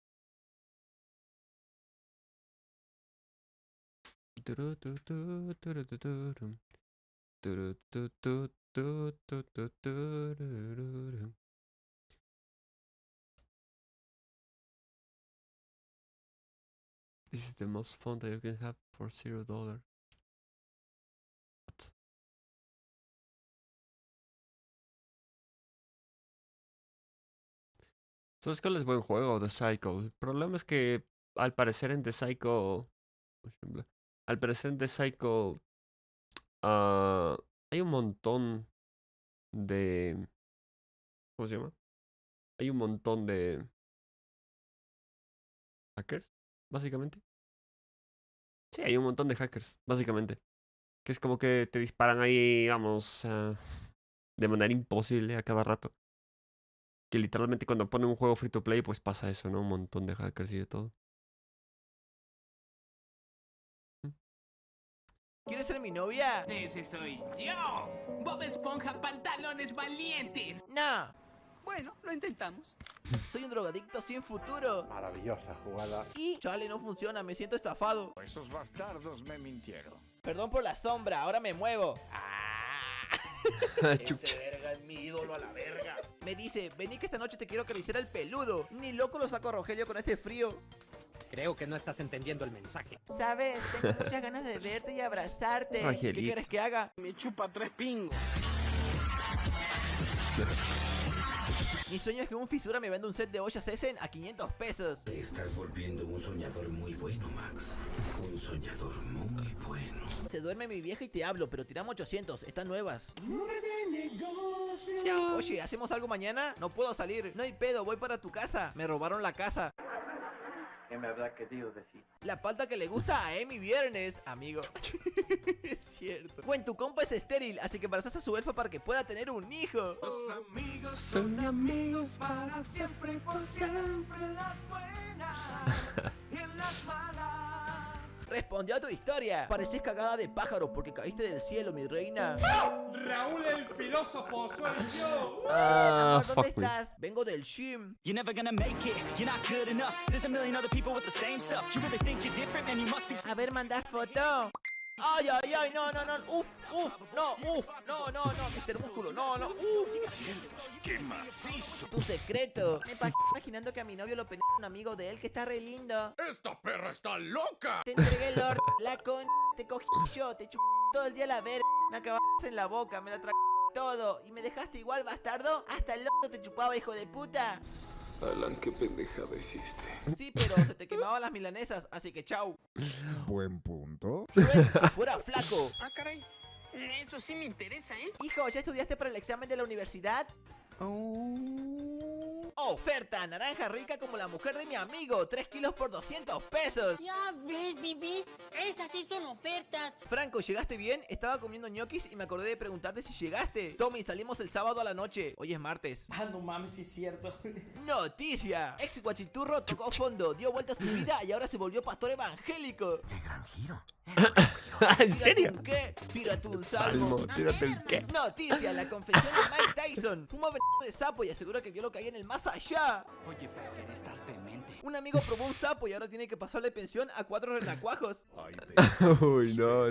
Speaker 1: This is the most fun that you can have for $0. What? ¿Sabes cuál es buen juego? The Cycle. El problema es que al parecer en The Cycle... Al parecer en The Cycle... hay un montón de... ¿Cómo se llama? Hay un montón de... hackers, básicamente. Sí, hay un montón de hackers, básicamente. Que es como que te disparan ahí, vamos, de manera imposible a cada rato. Que literalmente cuando ponen un juego free to play, pues pasa eso, ¿no? Un montón de hackers y de todo.
Speaker 16: ¿Quieres ser mi novia?
Speaker 17: Ese soy yo. Bob Esponja Pantalones Valientes.
Speaker 16: No.
Speaker 17: Bueno, lo intentamos.
Speaker 16: Soy un drogadicto sin futuro.
Speaker 18: Maravillosa jugada.
Speaker 16: Y, chale, no funciona, me siento estafado.
Speaker 18: Esos bastardos me mintieron.
Speaker 16: Perdón por la sombra, ahora me muevo.
Speaker 17: Ese verga es mi ídolo a la verga.
Speaker 16: Me dice, vení que esta noche te quiero acariciar el peludo. Ni loco lo saco a Rogelio con este frío.
Speaker 17: Creo que no estás entendiendo el mensaje.
Speaker 16: Sabes, tengo muchas ganas de verte y abrazarte.
Speaker 1: Rogelito.
Speaker 16: ¿Qué quieres que haga?
Speaker 17: Me chupa 3 pingos.
Speaker 16: Mi sueño es que un fisura me venda un set de ollas Essen a 500 pesos.
Speaker 19: Te estás volviendo un soñador muy bueno, Max. Un soñador muy bueno.
Speaker 16: Se duerme mi vieja y te hablo, pero tiramos 800, están nuevas. Oye, ¿hacemos algo mañana? No puedo salir, no hay pedo, voy para tu casa. Me robaron la casa.
Speaker 14: ¿Qué me habrá querido decir?
Speaker 16: La palta que le gusta a Emi viernes, amigo. Es cierto. Bueno, tu compa es estéril, así que embarazas a su elfa para que pueda tener un hijo.
Speaker 17: Los amigos son amigos para siempre y por siempre, en las buenas y en las malas.
Speaker 16: Respondió a tu historia. Pareces cagada de pájaro porque caíste del cielo, mi reina.
Speaker 17: Raúl el filósofo, soy yo.
Speaker 16: Amor, ¿dónde
Speaker 1: Fuck me.
Speaker 16: estás? Vengo del gym.
Speaker 20: You're never gonna make it, you're not good enough. There's a million other people with the same stuff. You really think you're different, man, you must be.
Speaker 16: A ver, manda foto. Ay, ay, ay, no, no, no, no, Mr. Músculo, no,
Speaker 18: ¡Qué macizo!
Speaker 16: Tu secreto. Me pasé imaginando que a mi novio lo penea un amigo de él que está re lindo.
Speaker 18: ¡Esta perra está loca!
Speaker 16: Te entregué el or, la con, te cogí yo, te chupé todo el día la verga, me acabaste en la boca, me la tragué todo, y me dejaste igual, bastardo, hasta el loco te chupaba, hijo de puta.
Speaker 19: Alan, qué pendejada hiciste.
Speaker 16: Sí, pero se te quemaban las milanesas, así que chau.
Speaker 18: Buen punto.
Speaker 16: Shrek, si fuera flaco.
Speaker 17: Ah, caray. Eso sí me interesa, ¿eh?
Speaker 16: Hijo, ¿ya estudiaste para el examen de la universidad? Oferta, naranja rica como la mujer de mi amigo, 3 kilos por 200 pesos.
Speaker 21: Ya ves, Bibi, esas sí son ofertas.
Speaker 16: Franco, ¿llegaste bien? Estaba comiendo ñoquis y me acordé de preguntarte si llegaste. Tommy, salimos el sábado a la noche. Hoy es martes.
Speaker 17: Ah, no mames, sí es cierto.
Speaker 16: ¡Noticia! Ex guachiturro tocó fondo, dio vuelta a su vida y ahora se volvió pastor evangélico.
Speaker 19: ¡Qué gran giro!
Speaker 1: ¿En serio?
Speaker 16: ¿Un qué? Tírate un salmo.
Speaker 1: Tírate el qué.
Speaker 16: Noticia, la confesión de Mike Tyson. Fuma veneno de sapo y asegura que vio lo que hay en el más allá.
Speaker 17: Oye, Parker, estás demente.
Speaker 16: Un amigo probó un sapo y ahora tiene que pasarle pensión a 4 renacuajos.
Speaker 1: Uy, no.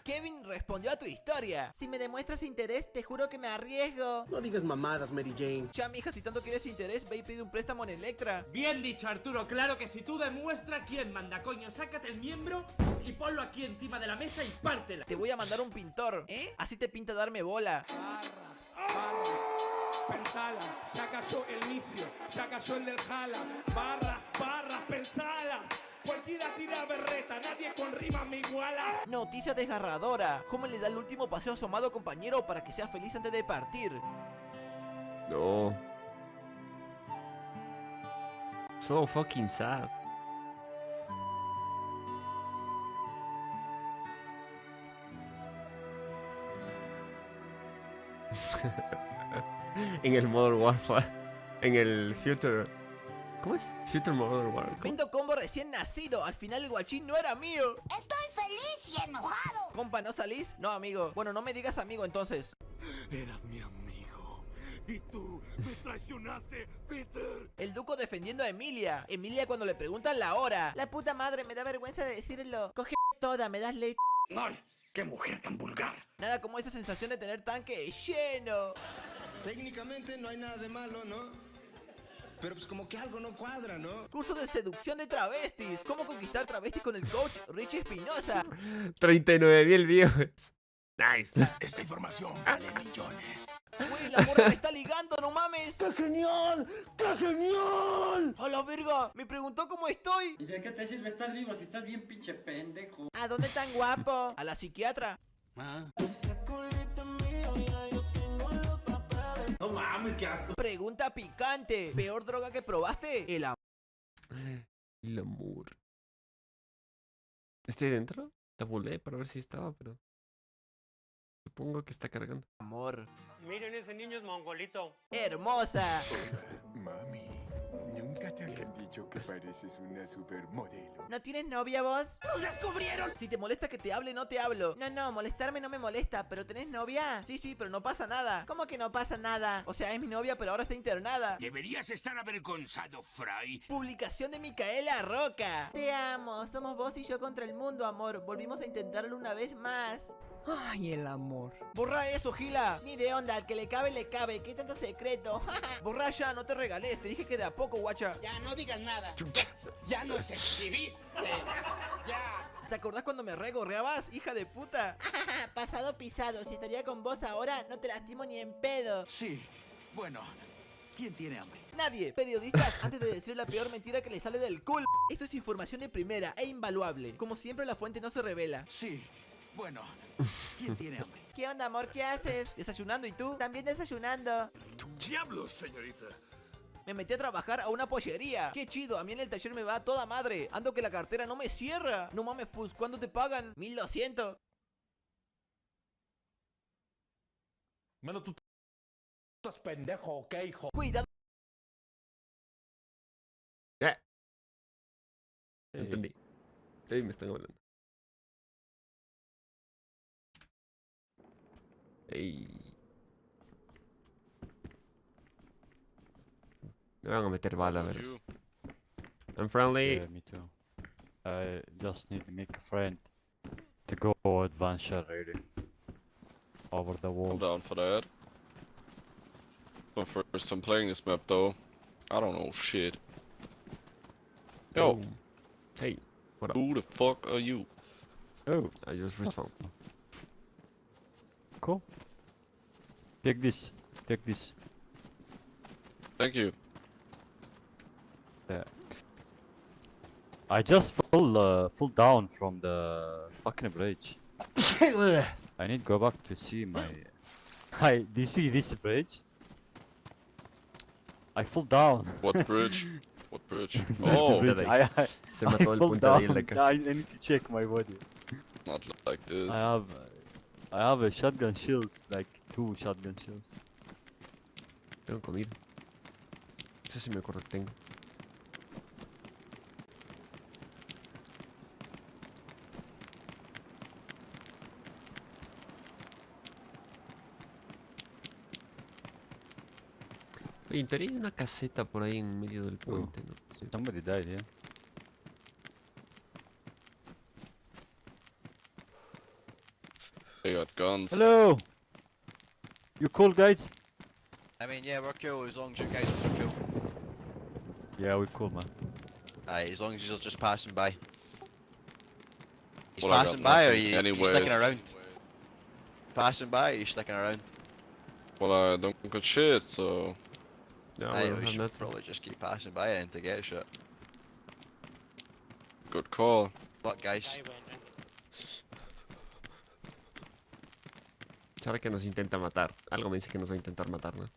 Speaker 16: Kevin respondió a tu historia. Si me demuestras interés, te juro que me arriesgo.
Speaker 4: No digas mamadas, Mary Jane.
Speaker 16: Ya, mija, si tanto quieres interés, ve y pide un préstamo en Electra.
Speaker 22: Bien dicho, Arturo. Claro que si tú demuestras quién manda, coño. Sácate el miembro y ponlo aquí encima de la mesa y pártela.
Speaker 16: Te voy a mandar un pintor, ¿eh? Así te pinta darme bola.
Speaker 22: Barras. Pensala, ya cayó el inicio, ya cayó el del jala. Barras, pensalas. Cualquiera tira berreta, nadie con rima me iguala.
Speaker 16: Noticia desgarradora. ¿Cómo le da el último paseo a su amado compañero para que sea feliz antes de partir?
Speaker 1: No. So fucking sad. En el Modern Warfare. En el Future. ¿Cómo es? Future Modern Warfare.
Speaker 16: Vendo combo recién nacido. Al final el guachín no era mío.
Speaker 21: Estoy feliz y enojado.
Speaker 16: Compa, ¿no salís? No, amigo. Bueno, no me digas amigo entonces.
Speaker 18: Eras mi amigo. Y tú me traicionaste, Peter.
Speaker 16: El Duco defendiendo a Emilia. Emilia cuando le preguntan la hora. La puta madre, me da vergüenza de decirlo. Coge toda, me das leche.
Speaker 18: ¡Ay! ¡Qué mujer tan vulgar!
Speaker 16: Nada como esa sensación de tener tanque lleno.
Speaker 4: Técnicamente no hay nada de malo, ¿no? Pero pues como que algo no cuadra, ¿no?
Speaker 16: Curso de seducción de travestis. ¿Cómo conquistar travestis con el coach Richie Espinosa?
Speaker 1: 39,000 views. Nice.
Speaker 18: Esta información vale millones.
Speaker 16: Güey, la morra me está ligando, no mames.
Speaker 4: ¡Qué genial! ¡Qué genial!
Speaker 16: ¡A la verga! Me preguntó cómo estoy.
Speaker 23: ¿Y de qué te sirve estar vivo si estás bien pinche pendejo?
Speaker 16: ¿A dónde tan guapo? A la psiquiatra.
Speaker 22: No mames, qué asco.
Speaker 16: Pregunta picante. ¿Peor droga que probaste? El amor.
Speaker 1: El amor. ¿Estoy dentro? Tabulé para ver si estaba, pero... Supongo que está cargando.
Speaker 16: Amor.
Speaker 24: Miren, ese niño es mongolito.
Speaker 16: Hermosa.
Speaker 18: Mami, nunca te habían dicho que pareces una supermodelo.
Speaker 16: ¿No tienes novia vos?
Speaker 24: ¡Nos descubrieron!
Speaker 16: Si te molesta que te hable, no te hablo. No, molestarme no me molesta. ¿Pero tenés novia? Sí, pero no pasa nada. ¿Cómo que no pasa nada? O sea, es mi novia, pero ahora está internada.
Speaker 18: Deberías estar avergonzado, Fry.
Speaker 16: Publicación de Micaela Roca. Te amo, somos vos y yo contra el mundo, amor. Volvimos a intentarlo una vez más.
Speaker 25: Ay, el amor.
Speaker 16: Borra eso, Gila. Ni de onda, al que le cabe, le cabe. ¿Qué tanto secreto? Borra ya, no te regales. Te dije que de a poco, guacha.
Speaker 21: Ya no digas nada. Ya nos exhibiste. Ya.
Speaker 16: ¿Te acordás cuando me regorreabas, hija de puta? Pasado pisado. Si estaría con vos ahora, no te lastimo ni en pedo.
Speaker 18: Sí, bueno, ¿quién tiene hambre?
Speaker 16: Nadie. Periodistas, antes de decir la peor mentira que le sale del culo. Esto es información de primera e invaluable. Como siempre, la fuente no se revela.
Speaker 18: Sí. Bueno, ¿quién tiene hambre?
Speaker 16: ¿Qué onda, amor? ¿Qué haces? Desayunando, ¿y tú? También desayunando.
Speaker 18: ¡Diablos, señorita!
Speaker 16: Me metí a trabajar a una pollería. ¡Qué chido! A mí en el taller me va a toda madre. Ando que la cartera no me cierra. No mames, pues, ¿cuándo te pagan? 1200.
Speaker 22: Mano, tú estás pendejo, ¿ok, hijo?
Speaker 16: Cuidado.
Speaker 1: Entendí. Sí, me están hablando. Ey. Me van a meter bala, a ver. I'm friendly.
Speaker 26: Yeah, me too. I just need to make a friend to go adventure really over the wall.
Speaker 27: I'm down for that. My first time playing this map though. I don't know shit. Yo.
Speaker 1: Hey, what up?
Speaker 27: Who the fuck are you?
Speaker 26: Oh,
Speaker 1: I just respawned.
Speaker 26: Cool. Take this. Take this.
Speaker 27: Thank you.
Speaker 26: Yeah. I just fall down from the fucking bridge. I need to go back to see my. Hi, do you see this bridge? I fall down.
Speaker 27: What bridge? What bridge?
Speaker 26: This
Speaker 27: Oh,
Speaker 26: bridge. I fall down. I need to check my body.
Speaker 27: not like this.
Speaker 26: I have a shotgun shells, like 2 shotgun shells.
Speaker 1: Tengo comida. No sé si me acuerdo que tengo. Oye, en teoría hay una caseta por ahí en medio del puente, ¿no?
Speaker 26: Somebody died, yeah.
Speaker 27: guns.
Speaker 26: Hello. You cool guys?
Speaker 2: I mean, yeah, we're cool as long as you guys are cool.
Speaker 26: Yeah, we're cool, man.
Speaker 2: Aye, as long as you're just passing by. He's
Speaker 27: Well, I got
Speaker 2: passing by, or
Speaker 27: nothing
Speaker 2: you
Speaker 27: anyways.
Speaker 2: sticking around? Passing by, or you sticking around?
Speaker 27: Well, I don't got shit, so...
Speaker 1: No,
Speaker 2: Aye,
Speaker 1: well,
Speaker 2: we should
Speaker 1: not-
Speaker 2: probably just keep passing by and to get shit.
Speaker 27: Good call.
Speaker 2: Luck, guys.
Speaker 1: Sabe que nos intenta matar. Algo me dice que nos va a intentar matar, ¿no?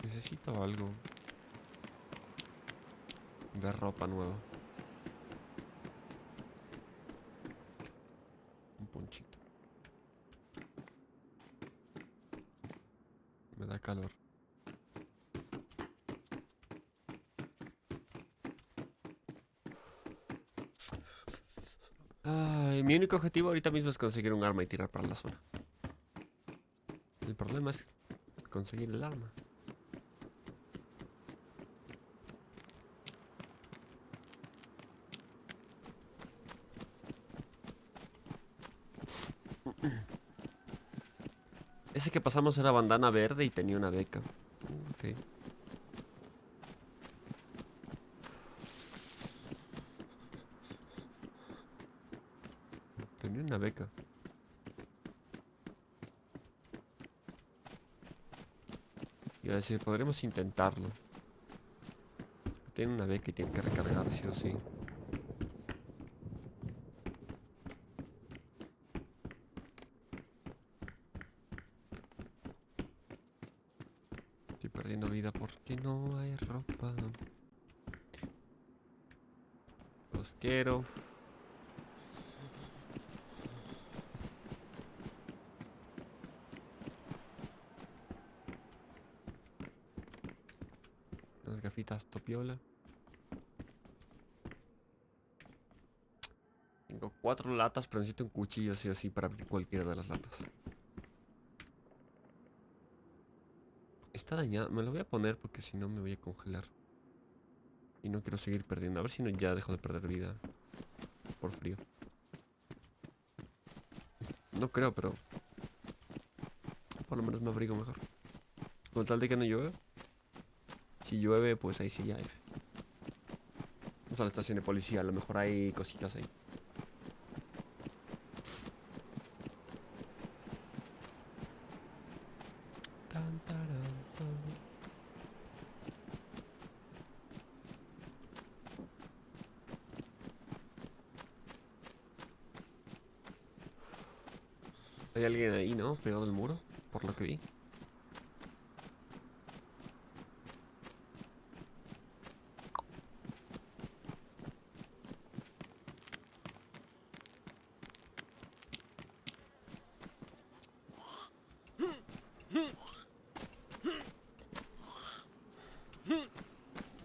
Speaker 1: Necesito algo. De ropa nueva. Un ponchito. Me da calor. Ay, mi único objetivo ahorita mismo es conseguir un arma y tirar para la zona. El problema es conseguir el arma. Ese que pasamos era bandana verde y tenía una beca. Ok. Tenía una beca. Y a decir, podremos intentarlo. Tiene una beca y tiene que recargar, sí o sí. Estoy perdiendo vida porque no hay ropa. Los quiero. Las gafitas topiola. Tengo 4 latas, pero necesito un cuchillo sí o sí para abrir cualquiera de las latas. Está dañada, me lo voy a poner porque si no me voy a congelar. Y no quiero seguir perdiendo. A ver si no ya dejo de perder vida por frío. No creo, pero por lo menos me abrigo mejor. Con tal de que no llueve. Si llueve, pues ahí sí ya hay. Vamos a la estación de policía, a lo mejor hay cositas ahí. Hay alguien ahí, ¿no? Pegado al muro, por lo que vi.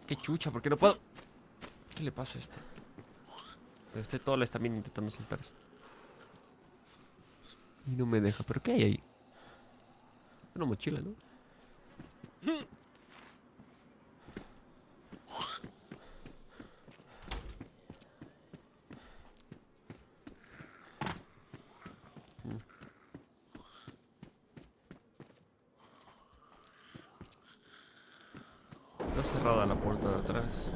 Speaker 1: Qué chucha, ¿por qué no puedo? ¿Qué le pasa a esto? Este todo le está bien intentando soltar eso. Y no me deja, ¿pero qué hay ahí? Una mochila, ¿no? Está cerrada la puerta de atrás.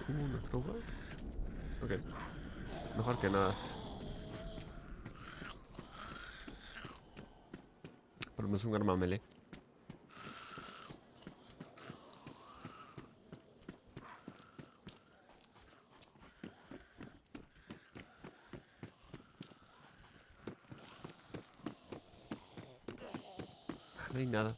Speaker 1: ¿Una droga? Ok. Mejor que nada. Pero no es un arma melee. No hay nada.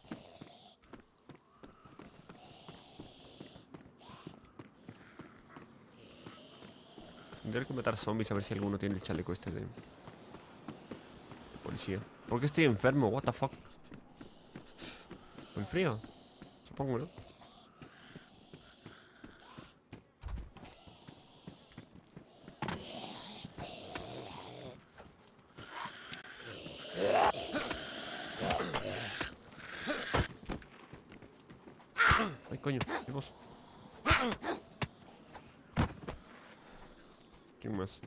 Speaker 1: Tendré que matar zombies a ver si alguno tiene el chaleco este de policía. ¿Por qué estoy enfermo? What the fuck. ¿Con frío? Supongo, ¿no? Ay, coño, vamos. ¿Quién más?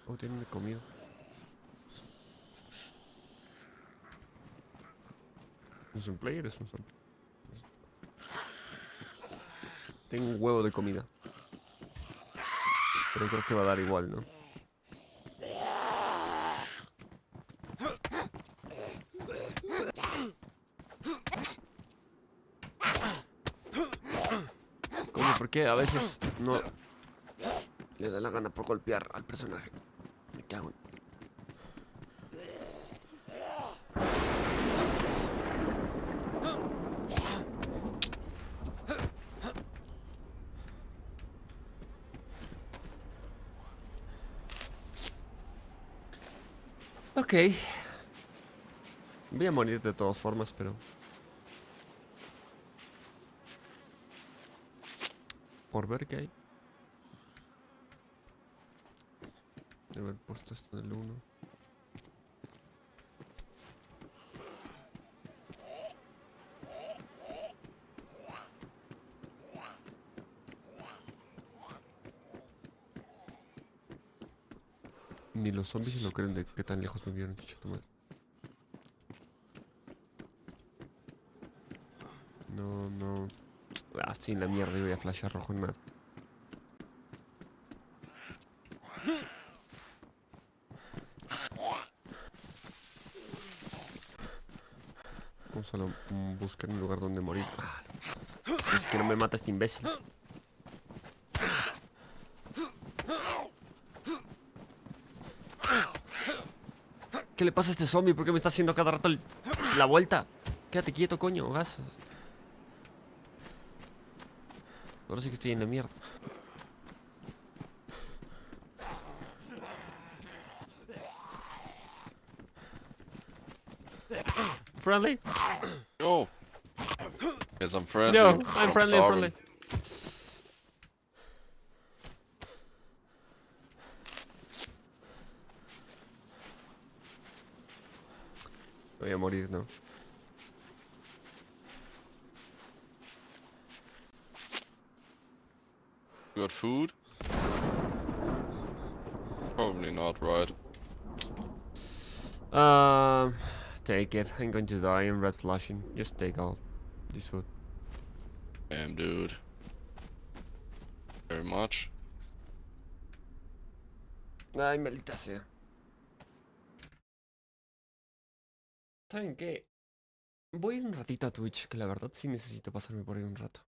Speaker 1: Oh, tienen de comida. ¿Es un player? Es un zombie. Tengo un huevo de comida. Pero creo que va a dar igual, ¿no? Coño, ¿por qué a veces no le da la gana por golpear al personaje? Me cago en... Ok. Voy a morir de todas formas, pero... por ver qué hay. Debe haber puesto esto en el 1. Ni los zombies se lo creen de qué tan lejos me vieron, chucha tu madre. No, no. Ah, estoy en la mierda y voy a flashar rojo en nada. Vamos a buscar un lugar donde morir. Ah, es que no me mata este imbécil. ¿Qué le pasa a este zombie? ¿Por qué me está haciendo cada rato la vuelta? Quédate quieto, coño, gas. Ahora sí que estoy en la mierda. Friendly?
Speaker 27: Oh. Yes, I'm friendly.
Speaker 1: No, I'm friendly, I'm friendly. Voy a morir, ¿no?
Speaker 27: Got food? Probably not, right?
Speaker 1: Take it. I'm going to die. I'm red flashing. Just take all this food.
Speaker 27: Damn, dude. Very much.
Speaker 1: Ay, maldita sea. ¿Saben qué? Voy a ir un ratito a Twitch, que la verdad sí necesito pasarme por ahí un rato.